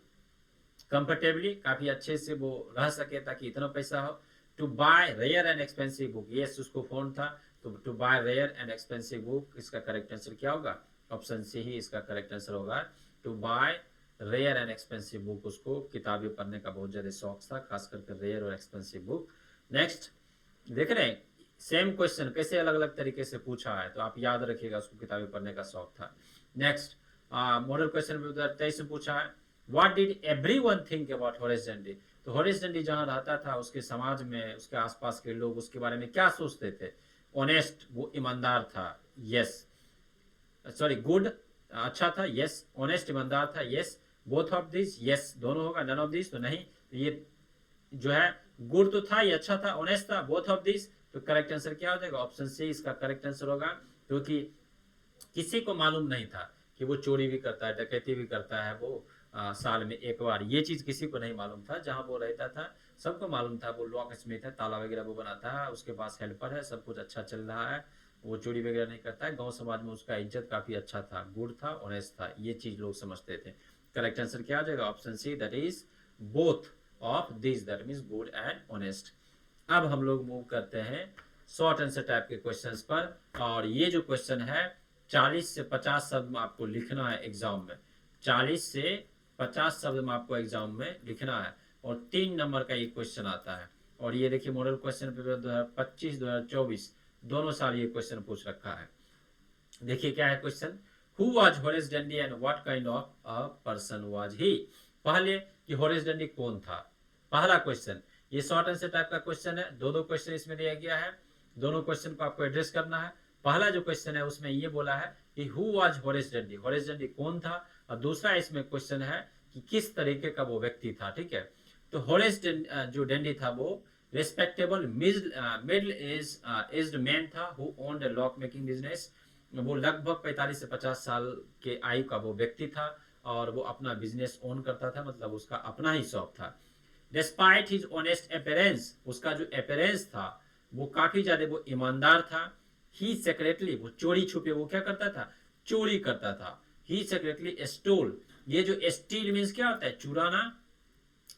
Speaker 1: कंफर्टेबली, काफी अच्छे से वो रह सके ताकि इतना पैसा हो, to buy rare and expensive book, yes उसको फोन था, तो to buy rare and expensive book, इसका करेक्ट आंसर क्या होगा, ऑप्शन सी ही इसका करेक्ट आंसर होगा, to buy rare and expensive book. उसको किताबें पढ़ने का बहुत ज्यादा शौक था, खास करके रेयर और एक्सपेंसिव बुक। नेक्स्ट देख रहे हैं, सेम क्वेश्चन कैसे अलग अलग तरीके से पूछा है, तो आप याद रखिएगा, उसको किताबें पढ़ने का शौक था। नेक्स्ट मॉडल क्वेश्चन 2023 में पूछा है, what did everyone think about Horace Dandy. तो हॉरेस डेंडी जहां रहता था उसके समाज में, उसके आसपास के लोग उसके बारे में क्या सोचते थे, ऑनेस्ट, वो ईमानदार था, यस, सॉरी गुड, अच्छा था, यस, ऑनेस्ट ईमानदार था, yes, both of this, yes दोनों होगा, नन ऑफ दिस तो नहीं। तो ये जो है गुड तो था, ये अच्छा था, ऑनेस्ट था, बोथ ऑफ दिस। तो करेक्ट आंसर क्या हो जाएगा? ऑप्शन सी इसका करेक्ट आंसर होगा, क्योंकि किसी को मालूम नहीं था कि वो चोरी भी करता है, डकैती भी करता है वो साल में एक बार। ये चीज किसी को नहीं मालूम था। जहां वो रहता था सबको मालूम था, वो लॉक स्मिथ है, ताला वगैरह वो बनाता है, उसके पास हेल्पर है, सब कुछ अच्छा चल रहा है, वो चोरी वगैरह नहीं करता है। गांव समाज में उसका इज्जत काफी अच्छा था, गुड था, ऑनेस्ट था, ये चीज लोग समझते थे। करेक्ट आंसर क्या आ जाएगा? Option C, that is both of this, that means good and honest. अब हम लोग मूव करते हैं शॉर्ट आंसर टाइप के क्वेश्चंस पर। और ये जो क्वेश्चन है 40 से 50 शब्द में आपको लिखना है एग्जाम में। 40 से 50 शब्द में आपको एग्जाम में लिखना है, और 3 नंबर का ये क्वेश्चन आता है। और ये देखिए मॉडल क्वेश्चन पेपर 2025 2024 दोनों साल ये क्वेश्चन पूछ रखा है। देखिए क्या है क्वेश्चन, हु वाज होरेस डंडी and what kind of a person was he. पहले कि होरेस डंडी कौन था, पहला क्वेश्चन। ये शॉर्ट आंसर टाइप का क्वेश्चन है, दो क्वेश्चन इसमें दिया गया है, दोनों क्वेश्चन को आपको एड्रेस करना है। पहला जो क्वेश्चन है उसमें ये बोला है कि हु वाज होरेस डंडी, होरेस डंडी कौन था, और दूसरा इसमें क्वेश्चन है कि किस तरीके का वो व्यक्ति था। ठीक है, तो होरेस जो डंडी था वो रेस्पेक्टेबल मिडिल एज्ड मैन था who owned a lock making business. वो लगभग 45 से 50 साल के आयु का वो व्यक्ति था, और वो अपना बिजनेस ओन करता था, मतलब उसका अपना ही शॉप था। डिस्पाइट हिज ऑनेस्ट अपीयरेंस, उसका जो अपीयरेंस था वो काफी ज्यादा वो ईमानदार था। ही सेक्रेटली, वो चोरी छुपे वो क्या करता था? चोरी करता था। ही सेक्रेटली स्टोल, ये जो स्टील मीन्स क्या होता है? चुराना।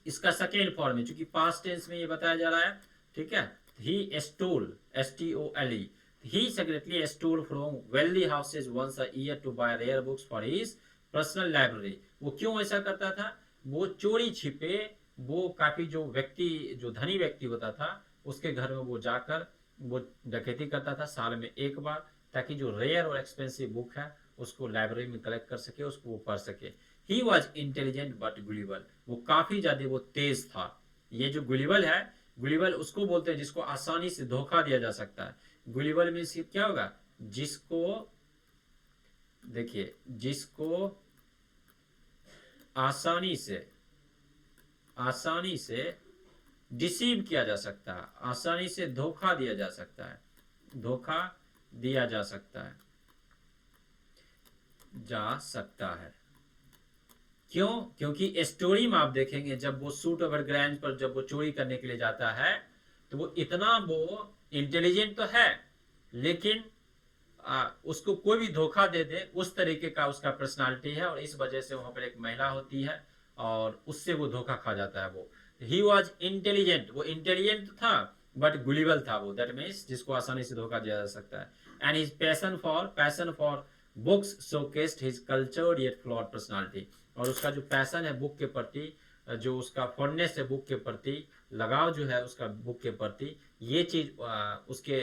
Speaker 1: इसका सेकेंड फॉर्म है, चूंकि पास्ट टेंस में ये बताया जा रहा है। ठीक है, he stole, STOLE, he secretly stole from wealthy houses once a year to buy rare books for his personal library। वो क्यों ऐसा करता था? वो चोरी छिपे वो काफी जो व्यक्ति, जो धनी व्यक्ति होता था उसके घर में वो जाकर वो डकैती करता था साल में एक बार, ताकि जो रेयर और एक्सपेंसिव बुक है उसको लाइब्रेरी में कलेक्ट कर सके, उसको वो पढ़ सके। ही वॉज इंटेलिजेंट बट गुलिबल, वो काफी ज्यादा वो तेज था। ये जो गुलिबल है, गुलिबल उसको बोलते हैं जिसको आसानी से धोखा दिया जा सकता है। गुलिबल मीन्स क्या होगा? जिसको, देखिए, जिसको आसानी से डिसीव किया जा सकता है, आसानी से धोखा दिया जा सकता है, धोखा दिया जा सकता है। क्यों? क्योंकि स्टोरी में आप देखेंगे जब वो सूट ओवर ग्रैंड पर जब वो चोरी करने के लिए जाता है तो वो इतना वो इंटेलिजेंट तो है, लेकिन उसको कोई भी धोखा दे दे उस तरीके का उसका पर्सनालिटी है, और इस वजह से वहां पर एक महिला होती है और उससे वो धोखा खा जाता है। वो ही वॉज इंटेलिजेंट, वो इंटेलिजेंट था बट गुलिबल था वो, दैट मीन्स जिसको आसानी से धोखा दिया जा सकता है। And his passion for books showcased his cultured yet flawed personality, और उसका जो पैशन है बुक के प्रति, जो उसका फॉन्डनेस है बुक के प्रति, लगाव जो है उसका बुक के प्रति, ये चीज उसके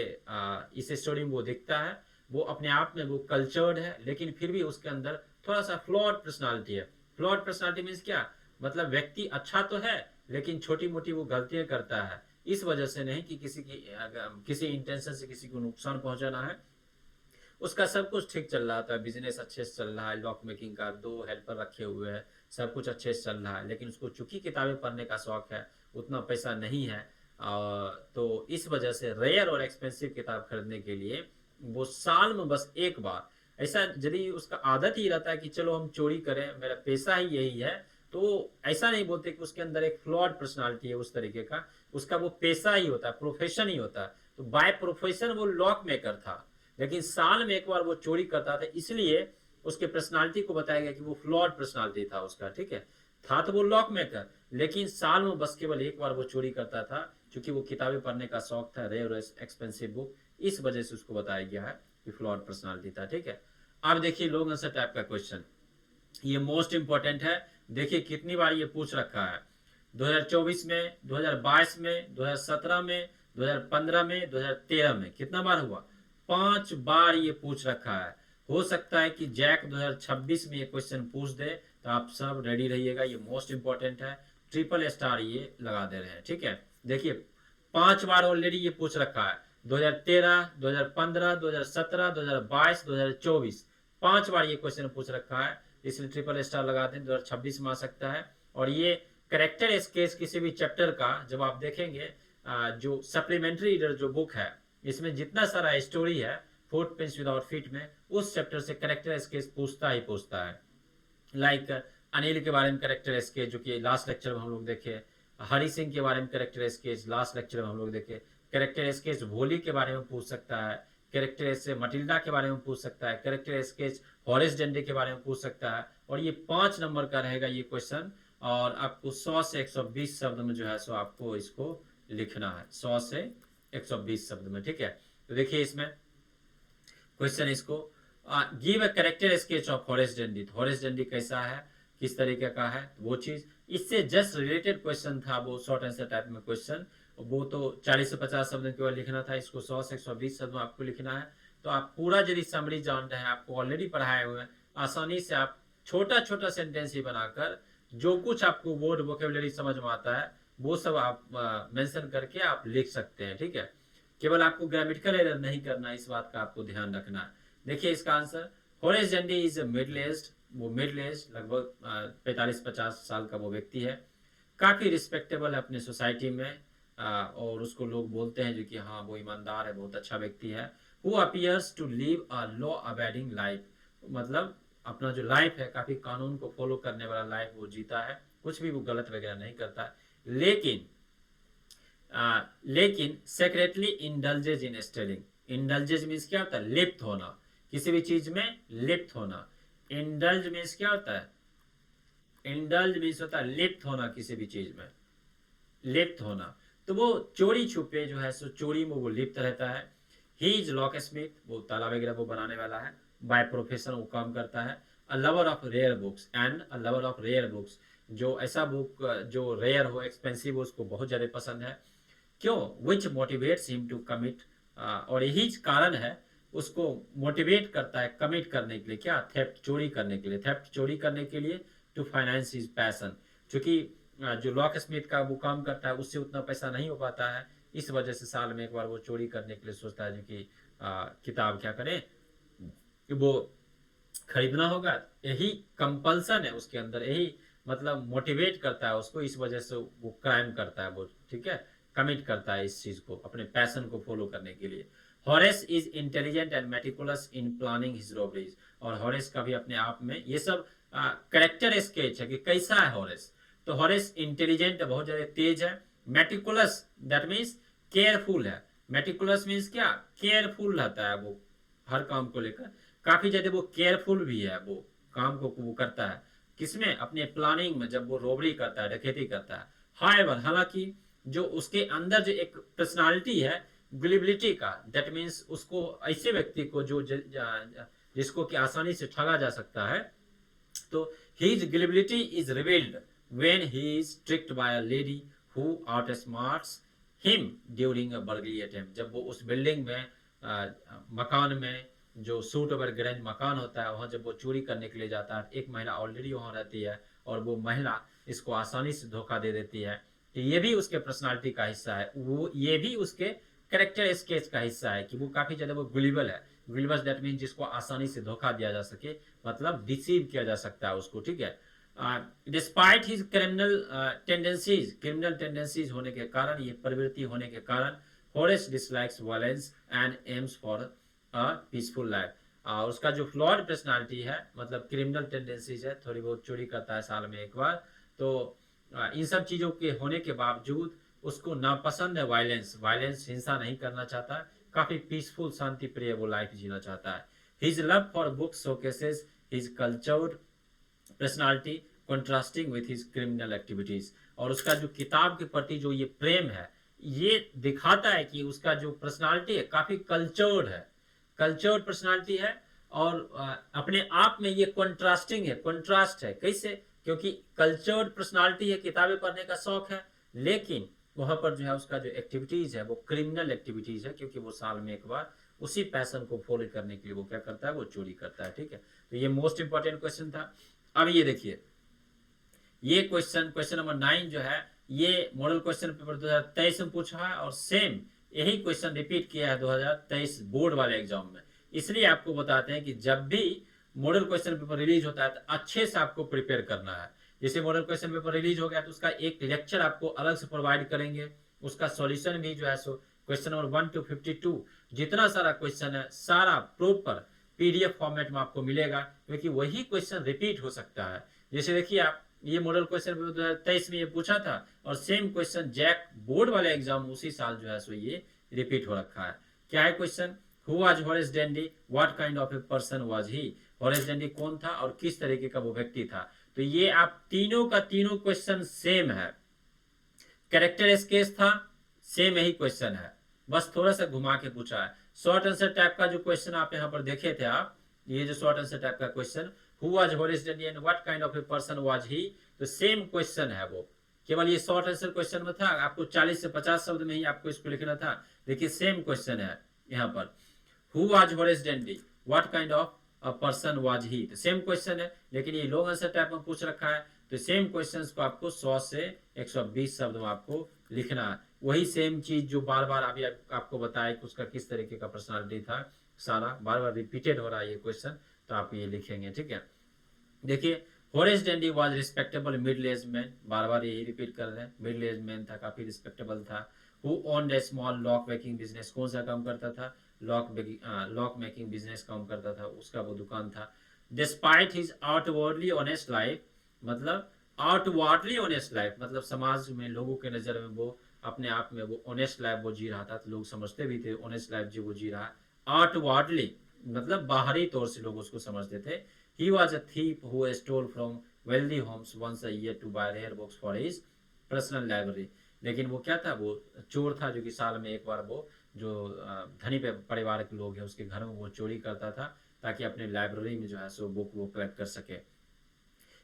Speaker 1: इस स्टोरी में वो दिखता है। वो अपने आप में वो कल्चर्ड है, लेकिन फिर भी उसके अंदर थोड़ा सा फ्लॉड पर्सनालिटी है। फ्लॉड पर्सनालिटी मीन्स क्या? मतलब व्यक्ति अच्छा तो है लेकिन छोटी मोटी वो गलतियां करता है, इस वजह से नहीं कि किसी इंटेंशन से किसी को नुकसान पहुंचाना है। उसका सब कुछ ठीक चल रहा था, बिजनेस अच्छे से चल रहा है, लॉक मेकिंग का 2 हेल्पर रखे हुए हैं, सब कुछ अच्छे से चल रहा है, लेकिन उसको चूंकि किताबें पढ़ने का शौक है, उतना पैसा नहीं है, तो इस वजह से रेयर और एक्सपेंसिव किताब खरीदने के लिए वो साल में बस एक बार, ऐसा यदि उसका आदत ही रहता है कि चलो हम चोरी करें, मेरा पैसा ही यही है, तो ऐसा नहीं बोलते कि उसके अंदर एक फ्लॉड पर्सनालिटी है उस तरीके का, उसका वो पेशा ही होता है, प्रोफेशन ही होता है। तो बाय प्रोफेशन वो लॉक मेकर था, लेकिन साल में एक बार वो चोरी करता था, इसलिए उसके पर्सनालिटी को बताया गया कि वो फ्लॉड पर्सनालिटी था उसका। ठीक है, था तो वो लॉक मेकर, लेकिन साल में बस केवल एक बार वो चोरी करता था, क्योंकि वो किताबें पढ़ने का शौक था, रेयर एक्सपेंसिव बुक, इस वजह से उसको बताया गया है कि फ्लॉड पर्सनालिटी था। ठीक है, अब देखिए लॉन्ग आंसर टाइप का क्वेश्चन, ये मोस्ट इंपॉर्टेंट है। देखिए कितनी बार ये पूछ रखा है, 2024 में, 2022 में, 2017 में, 2015 में, 2013 में, कितना बार हुआ? 5 बार ये पूछ रखा है। हो सकता है कि जैक 2026 में ये क्वेश्चन पूछ दे, तो आप सब रेडी रहिएगा, ये मोस्ट इंपॉर्टेंट है, ट्रिपल स्टार ये लगा दे रहे हैं। ठीक है, देखिए 5 बार ऑलरेडी ये पूछ रखा है, 2013, 2015, 2017, 2022, 2024, 5 बार ये क्वेश्चन पूछ रखा है, इसलिए ट्रिपल स्टार लगा दें, 2026 में आ सकता है। और ये करेक्टर स्केच किसी भी चैप्टर का जब आप देखेंगे, जो सप्लीमेंट्री रीडर जो बुक है, इसमें जितना सारा स्टोरी है फुटप्रिंट्स विदाउट फीट में, उस चैप्टर से करेक्टर स्केच पूछता ही पूछता है। लाइक अनिल के बारे में करेक्टर स्केच जो कि लास्ट लेक्चर में हम लोग देखे, हरि सिंह के बारे में करेक्टर स्केच लास्ट लेक्चर में हम लोग देखे, करेक्टर स्केच भोली के बारे में पूछ सकता है, करेक्टर स्केच मटिल्डा के बारे में पूछ सकता है, करेक्टर स्केच हॉरेस डेंडे के बारे में पूछ सकता है। और ये 5 नंबर का रहेगा ये क्वेश्चन, और आपको 100 से 120 शब्द में जो है सो आपको इसको लिखना है, 100 से 120 शब्द में, ठीक है। तो देखिए इसमें क्वेश्चन इसको give a character sketch of Horace Dandy. Horace Dandy कैसा है, किस तरीके का है, वो चीज इससे जस्ट रिलेटेड क्वेश्चन था, वो शॉर्ट आंसर टाइप में क्वेश्चन, वो तो 40 से 50 शब्द केवल लिखना था, इसको 100 से 120 शब्द में आपको लिखना है। तो आप पूरा यदि समरी जान रहे हैं, आपको ऑलरेडी पढ़ाए हुए हैं, आसानी से आप छोटा छोटा सेंटेंस ही बनाकर जो कुछ आपको वर्ड वोकेबुलरी समझ में आता है वो सब आप मेंशन करके आप लिख सकते हैं, ठीक है। केवल आपको ग्रामेटिकल एरर नहीं करना, इस बात का आपको ध्यान रखना है। देखिए इसका answer, Horace Dandy is middle aged, वो मिडिल एज लगभग 45-50 साल का वो व्यक्ति है, काफी रिस्पेक्टेबल है अपने सोसाइटी में, और उसको लोग बोलते हैं जो कि हाँ वो ईमानदार है, बहुत अच्छा व्यक्ति है। Who appears to live a law abiding life, मतलब अपना जो लाइफ है काफी कानून को फॉलो करने वाला लाइफ वो जीता है, कुछ भी वो गलत वगैरह नहीं करता, लेकिन सेक्रेटली इंडल्जेज इन स्टेलिंग। इंडल्जेज मीन्स क्या होता है, लिप्त होना, किसी भी चीज में लिप्त होना। इंडल्ज मीन्स क्या होता है, इंडल्ज मीन्स होता है लिप्त होना, किसी भी चीज में लिप्त होना। तो वो चोरी छुपे जो है सो चोरी में वो लिप्त रहता है। ही इज लॉक स्मिथ, वो ताला वगैरह वो बनाने वाला है, बाय प्रोफेशन वो काम करता है। A lover of rare books, and a lover of rare books, जो ऐसा बुक जो रेयर हो, एक्सपेंसिव हो, उसको बहुत ज्यादा पसंद है। क्यों, विच मोटिवेट्स हिम टू कमिट, और यही कारण है उसको मोटिवेट करता है कमिट करने के लिए, क्या, थेफ्ट, चोरी करने के लिए, थेफ्ट चोरी करने के लिए, टू फाइनेंस हिज पैशन। क्योंकि जो लॉक स्मिथ का वो काम करता है उससे उतना पैसा नहीं हो पाता है, इस वजह से साल में एक बार वो चोरी करने के लिए सोचता है, जो कि किताब क्या करें, वो खरीदना होगा। यही कंपल्सन है उसके अंदर, यही मतलब मोटिवेट करता है उसको, इस वजह से वो क्राइम करता है वो, ठीक है, कमिट करता है इस चीज को, अपने पैशन को फॉलो करने के लिए। Horace is intelligent and meticulous in planning his robberies, और हॉरेस का भी अपने आप में ये सब करेक्टर स्केच है कि कैसा है हॉरेस। तो हॉरेस इंटेलिजेंट, बहुत ज्यादा तेज है। मेटिकुलस दैट मीन्स केयरफुल है। मेटिकुलस मीन्स क्या, केयरफुल रहता है वो हर काम को लेकर, काफी ज्यादा वो केयरफुल भी है, वो काम को वो करता है किसमें, अपने प्लानिंग में, जब वो रोबरी करता है, डकैती करता है। हाउएवर, हालांकि जो उसके अंदर जो एक पर्सनालिटी है गुलिबिलिटी का, दैट मीन्स उसको, ऐसे व्यक्ति को जो जिसको कि आसानी से ठगा जा सकता है, तो his gullibility is revealed when he is tricked by a lady who outsmarts him during a burglary attempt। जब वो उस बिल्डिंग में मकान में, जो सूट ओवर ग्रेंज मकान होता है, वहां जब वो चोरी करने के लिए जाता है, एक महिला ऑलरेडी वहां रहती है और वो महिला इसको आसानी से धोखा दे देती है। तो ये भी उसके पर्सनालिटी का हिस्सा है, वो ये भी उसके करेक्टर स्केच का हिस्सा है कि वो काफी ज्यादा वो गुलिबल है। गुलिबल दैट मीन जिसको आसानी से धोखा दिया जा सके, मतलब डिसीव किया जा सकता है उसको, ठीक है। Despite his criminal tendencies, criminal tendencies होने के कारण, ये प्रवृत्ति होने के कारण, Horace dislikes violence and AIIMS for a peaceful life. और उसका जो फ्लॉड पर्सनालिटी है, मतलब क्रिमिनल टेंडेंसीज है, थोड़ी बहुत चोरी करता है साल में एक बार, तो इन सब चीजों के होने के बावजूद उसको नापसंद है वायलेंस, वायलेंस हिंसा नहीं करना चाहता, काफी पीसफुल शांति प्रिय वो लाइफ जीना चाहता है। His love for books showcases his cultured personality contrasting with his criminal activities. और उसका जो किताब के प्रति जो ये प्रेम है, ये दिखाता है कि उसका जो पर्सनालिटी है काफी कल्चर्ड है, कल्चर्ड पर्सनालिटी है, और अपने आप में ये कंट्रास्टिंग है, कंट्रास्ट है। कैसे, क्योंकि कल्चर्ड पर्सनालिटी है, किताबें पढ़ने का शौक है, लेकिन वहां पर जो है उसका जो एक्टिविटीज है वो क्रिमिनल एक्टिविटीज है, क्योंकि वो साल में एक बार उसी पैशन को फॉलो करने के लिए वो क्या करता है, वो चोरी करता है, ठीक है। तो ये मोस्ट इंपॉर्टेंट क्वेश्चन था। अब ये देखिए, ये क्वेश्चन नंबर 9 जो है, ये मॉडल क्वेश्चन पेपर 2023 में पूछा है, और सेम यही क्वेश्चन रिपीट किया है 2023 बोर्ड वाले एग्जाम में। इसलिए आपको बताते हैं कि जब भी मॉडल क्वेश्चन पेपर रिलीज होता है तो अच्छे से आपको प्रिपेयर करना है। जैसे मॉडल क्वेश्चन पेपर रिलीज हो गया तो उसका एक लेक्चर आपको अलग से प्रोवाइड करेंगे, उसका सॉल्यूशन भी जो है सो क्वेश्चन नंबर 1 to 52 जितना सारा क्वेश्चन है सारा प्रॉपर पीडीएफ फॉर्मेट में आपको मिलेगा, क्योंकि वही क्वेश्चन रिपीट हो सकता है। जैसे देखिए आप, ये मॉडल क्वेश्चन 2023 में ये पूछा था और सेम क्वेश्चन जैक बोर्ड वाले एग्जाम उसी साल जो है सो ये रिपीट हो रखा है। क्या है question? Who was Horace Dandy, what kind of a person was he. Horace Dandy कौन था और किस तरीके का वो व्यक्ति था। तो ये आप तीनों का तीनों क्वेश्चन सेम है। कैरेक्टर स्केच था, सेम यही क्वेश्चन है, बस थोड़ा सा घुमा के पूछा है। शॉर्ट आंसर टाइप का जो क्वेश्चन आप यहाँ पर देखे थे आप, ये जो शॉर्ट आंसर टाइप का question, who was Horace Dandy and what kind of a person was he, तो सेम क्वेश्चन है वो, केवल ये शॉर्ट आंसर क्वेश्चन में था, आपको 40 से 50 शब्द में ही आपको इसको लिखना था। देखिए सेम क्वेश्चन है यहाँ पर, who was Horace Dandy, what kind of a person was he, तो सेम क्वेश्चन है, लेकिन ये लॉन्ग आंसर टाइप में पूछ रखा है। तो सेम क्वेश्चंस को आपको 100 से 120 शब्द में आपको लिखना है। वही सेम चीज जो बार बार अभी आपको बताया कि उसका किस तरीके का पर्सनालिटी था, सारा बार बार रिपीटेड हो रहा है ये क्वेश्चन, तो आप ये लिखेंगे, ठीक है। देखिए Horace Danby was respectable middle age man, बार बार यही रिपीट कर रहे हैं, मिडिल एज मैन था, काफी रिस्पेक्टेबल था। Who owned A small lock making business, कौन सा काम करता था? लॉक मेकिंग बिजनेस काम करता था, उसका वो दुकान था। Despite his outwardly honest life, मतलब आउटवर्डली ऑनेस्ट लाइफ मतलब समाज में लोगों के नजर में वो अपने आप में वो ऑनेस्ट लाइफ वो जी रहा था, तो लोग समझते भी थे ऑनेस्ट लाइफ जो वो जी रहा है। आउटवर्डली मतलब बाहरी तौर से लोग उसको समझते थे। He was a thief who stole from wealthy homes once a year to buy rare books for his personal library, लेकिन वो क्या था, वो चोर था जो कि साल में एक बार वो जो धनी परिवार के लोग हैं उसके घर में वो चोरी करता था ताकि अपने लाइब्रेरी में जो है सो बुक वो कलेक्ट कर सके।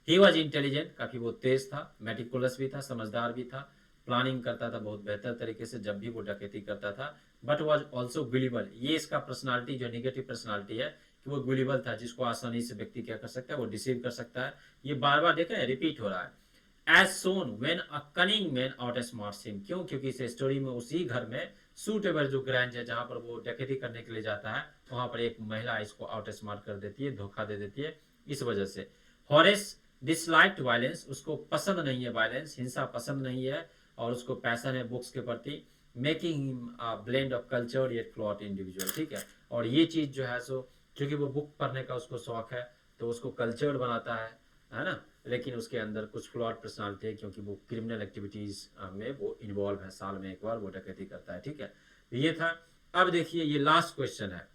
Speaker 1: ही वॉज इंटेलिजेंट, काफी वो तेज था, मेटिकुलस भी था, समझदार भी था, प्लानिंग करता था बहुत बेहतर तरीके से जब भी वो डकैती करता था। बट वॉज ऑल्सो गुलिबल, ये इसका पर्सनालिटी जो नेगेटिव पर्सनालिटी है कि वो गुलिबल था, जिसको आसानी से व्यक्ति क्या कर सकता है, वो डिसीव कर सकता है। ये बार बार देख रहे हैं रिपीट हो रहा है। As soon when a cunning man outsmarts him, क्यों? क्योंकि इस स्टोरी में उसी घर में सूटेबल जो ग्रैंज है जहां पर वो डकैती करने के लिए जाता है, वहां पर एक महिला इसको आउट स्मार्ट कर देती है, धोखा दे देती है, इस वजह से। हॉरेस डिसलाइक्ड वायलेंस, उसको पसंद नहीं है वायलेंस, हिंसा पसंद नहीं है, और उसको पैशन है बुक्स के प्रति। Making him a blend of culture yet flawed individual, ठीक है। और ये चीज जो है सो क्योंकि वो बुक पढ़ने का उसको शौक है तो उसको कल्चर्ड बनाता है ना, लेकिन उसके अंदर कुछ फ्लॉट पर्सनालिटी है क्योंकि वो क्रिमिनल एक्टिविटीज में वो इन्वॉल्व है, साल में एक बार वो डकैती करता है, ठीक है। ये था। अब देखिए ये लास्ट क्वेश्चन है,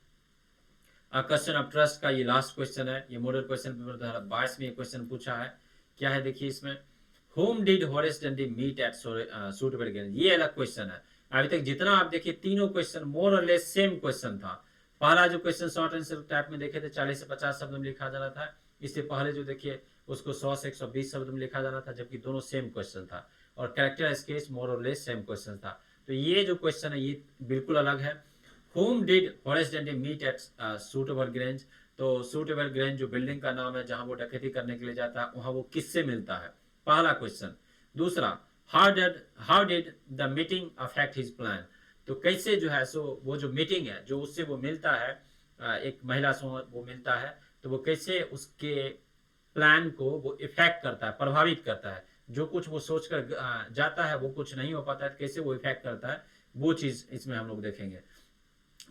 Speaker 1: क्वेश्चन ऑफ ट्रस्ट का ये लास्ट क्वेश्चन है, ये मॉडल क्वेश्चन पेपर 2022 में ये क्वेश्चन पूछा है। क्या है देखिए इसमें, whom did Horace Dandy meet at Suitable Grange, ये अलग क्वेश्चन है। अभी तक जितना आप देखिए तीनों क्वेश्चन मोर और लेस सेम क्वेश्चन था। पहला जो क्वेश्चन शॉर्ट आंसर टाइप में देखे थे 40 से 50 शब्द में लिखा जाना था, इससे पहले जो देखिए उसको 100 से 120 शब्द में लिखा जाना था, जबकि दोनों सेम क्वेश्चन था। और कैरेक्टर स्केच मोर और लेस सेम क्वेश्चन था। तो ये जो क्वेश्चन है ये बिल्कुल अलग है। Whom did Horace Dandy meet at Suitable Grange, तो सूटेबल ग्रेंज जो बिल्डिंग का नाम है जहां वो डकैती करने के लिए जाता है, वहां वो किससे मिलता है, पहला क्वेश्चन। दूसरा, how did the meeting affect his plan, तो कैसे जो है सो वो जो मीटिंग है जो उससे वो मिलता है, एक महिला से वो मिलता है, तो वो कैसे उसके प्लान को वो इफेक्ट करता है, प्रभावित करता है। जो कुछ वो सोचकर जाता है वो कुछ नहीं हो पाता है, तो कैसे वो इफेक्ट करता है, वो चीज इसमें हम लोग देखेंगे।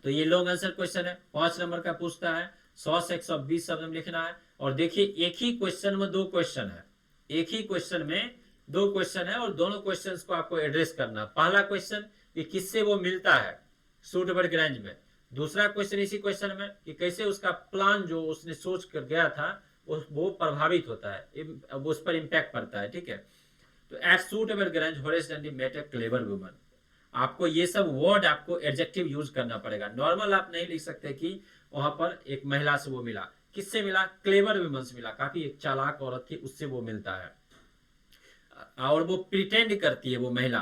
Speaker 1: तो ये लॉन्ग आंसर क्वेश्चन है, 5 नंबर का पूछता है, 100 से 120 शब्द में लिखना है। और देखिए एक ही क्वेश्चन में 2 क्वेश्चन है, एक ही क्वेश्चन में 2 क्वेश्चन है और दोनों क्वेश्चंस को आपको एड्रेस करना। पहला क्वेश्चन कि किससे वो मिलता है सूटेबल ग्रेंज में, दूसरा क्वेश्चन इसी क्वेश्चन में कि कैसे उसका प्लान जो उसने सोच कर गया था वो प्रभावित होता है, वो उस पर इंपैक्ट पड़ता है, ठीक है। तो at Suitable Grange Horace Dandy met a clever woman, आपको ये सब वर्ड आपको एडजेक्टिव यूज करना पड़ेगा, नॉर्मल आप नहीं लिख सकते कि वहां पर एक महिला से वो मिला, किससे मिला, क्लेवर वुमन से मिला, काफी एक चालाक औरत थी उससे वो मिलता है। और वो प्रिटेंड करती है, वो महिला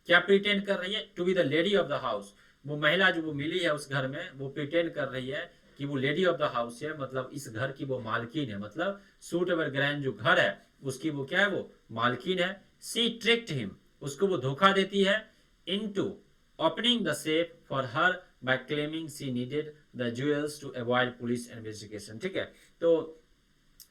Speaker 1: क्या प्रिटेंड कर रही है, to be the lady of the house, वो महिला जो वो मिली है उस घर में वो प्रिटेंड कर रही है कि वो लेडी ऑफ द हाउस है, मतलब इस घर की वो मालकिन है, मतलब सूटेबल ग्रैंड जो घर है उसकी वो क्या है, वो मालकिन है। सी ट्रिक्ड हिम, उसको वो धोखा देती है, into opening the safe for her by claiming she needed the jewels to avoid police investigation, ठीक है। तो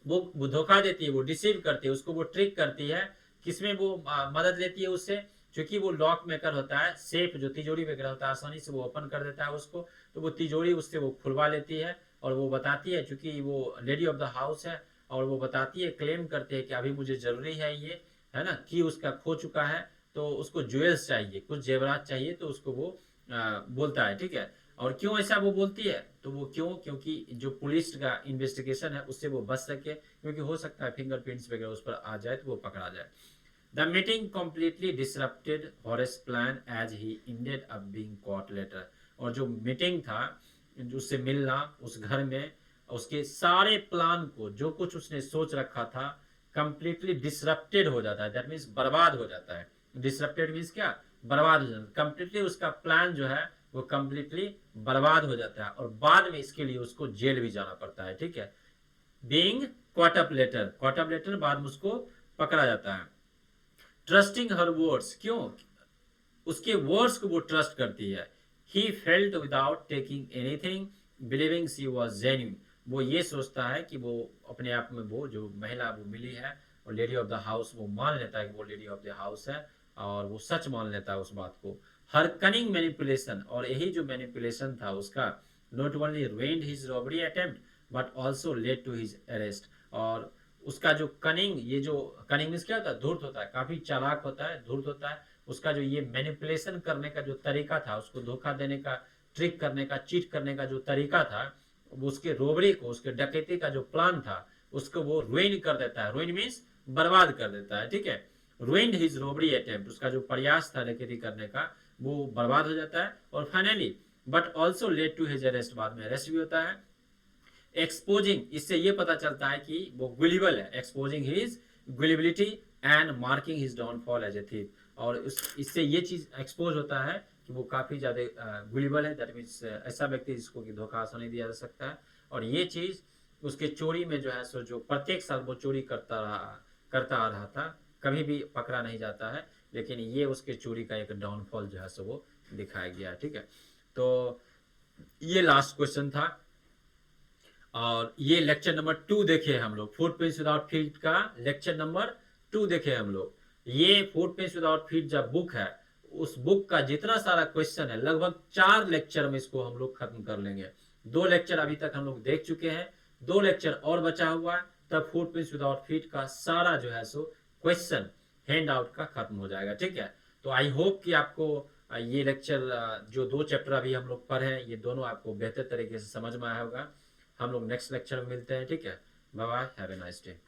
Speaker 1: वो धोखा देती है, वो डिसीव करती है, उसको वो ट्रिक करती है। किसमें वो मदद लेती है उससे, क्योंकि वो लॉक मेकर होता है, सेफ जो तिजोरी वगैरह होता है आसानी से वो ओपन कर देता है उसको, तो वो तिजोरी उससे वो खुलवा लेती है। और वो बताती है, क्योंकि वो लेडी ऑफ द हाउस है, और वो बताती है, क्लेम करते हैं कि अभी मुझे जरूरी है ये, है ना, कि उसका खो चुका है, तो उसको ज्वेल्स चाहिए, कुछ जेवरात चाहिए, तो उसको वो बोलता है, ठीक है। और क्यों ऐसा वो बोलती है, तो वो क्यों, क्योंकि जो पुलिस का इन्वेस्टिगेशन है उससे वो बच सके, क्योंकि हो सकता है फिंगरप्रिंट्स वगैरह उस पर आ जाए तो वो पकड़ा जाए। The meeting completely disrupted Horace plan as he ended up being caught later. और जो मीटिंग था, उससे मिलना उस घर में, उसके सारे प्लान को, जो कुछ उसने सोच रखा था, कंप्लीटली डिसरप्टेड हो जाता है। दैट मीन्स बर्बाद हो जाता है। डिसरप्टेड मीन्स क्या, बर्बाद हो जाता है कंप्लीटली। उसका प्लान जो है वो कंप्लीटली बर्बाद हो जाता है, और बाद में इसके लिए उसको जेल भी जाना पड़ता है, ठीक है। बीइंग कॉट अप लेटर, बाद में उसको पकड़ा जाता है। ट्रस्टिंग हर वर्ड्स, क्यों, उसके वर्ड्स को वो ट्रस्ट करती है। He felt without taking anything, believing she was genuine. वो ये सोचता है कि वो अपने आप में, वो जो महिला वो मिली है और लेडी ऑफ द हाउस, वो मान लेता है कि वो लेडी ऑफ द हाउस है, और वो सच मान लेता है उस बात को। हर कनिंग मैनिपुलेशन, और यही जो मैनिपुलेशन था उसका, not only ruined his robbery attempt but also led to his arrest. और उसका जो कनिंग, ये जो कनिंग मीन्स क्या होता है, धूर्त होता है, काफी चालाक होता है, धूर्त होता है। उसका जो ये मैनिपुलेशन करने का जो तरीका था, उसको धोखा देने का, ट्रिक करने का, चीट करने का जो तरीका था, वो उसके रोबरी को, उसके डकैती का जो प्लान था, उसको वो रुइन कर देता है। रुइन मीन्स बर्बाद कर देता है, ठीक है। रुइंड हिज रोबरी अटेम्प्ट, उसका जो प्रयास था डकैती करने का, वो बर्बाद हो जाता है। और finally but also led to his arrest, बाद में अरेस्ट भी होता है। एक्सपोजिंग, इससे ये पता चलता है कि वो गुलिबल है। Exposing his gullibility and marking his downfall as a thief. और इससे ये चीज एक्सपोज होता है कि वो काफी ज्यादा गुलिबल है। दैट मीन्स ऐसा व्यक्ति जिसको कि धोखा आसानी दिया जा सकता है। और ये चीज उसके चोरी में जो है सो, जो प्रत्येक साल वो चोरी करता आ रहा था, कभी भी पकड़ा नहीं जाता है, लेकिन ये उसके चोरी का एक डाउनफॉल जो है सो वो दिखाया गया है, ठीक है। तो ये लास्ट क्वेश्चन था, और ये लेक्चर नंबर 2 देखे हम लोग। फुटप्रिंट्स विदाउट फीट का लेक्चर नंबर 2 देखे हम लोग। ये फुटप्रिंट्स विदाउट फीट जब बुक है, उस बुक का जितना सारा क्वेश्चन है, लगभग 4 लेक्चर में इसको हम लोग खत्म कर लेंगे। 2 लेक्चर अभी तक हम लोग देख चुके हैं, 2 लेक्चर और बचा हुआ है, तब फुटप्रिंट्स विदाउट फीट का सारा जो है सो क्वेश्चन हैंड आउट का खत्म हो जाएगा, ठीक है। तो आई होप कि आपको ये लेक्चर, जो 2 चैप्टर अभी हम लोग पढ़े हैं, ये दोनों आपको बेहतर तरीके से समझ में आया होगा। हम लोग नेक्स्ट लेक्चर में मिलते हैं, ठीक है। Bye bye, have a nice day.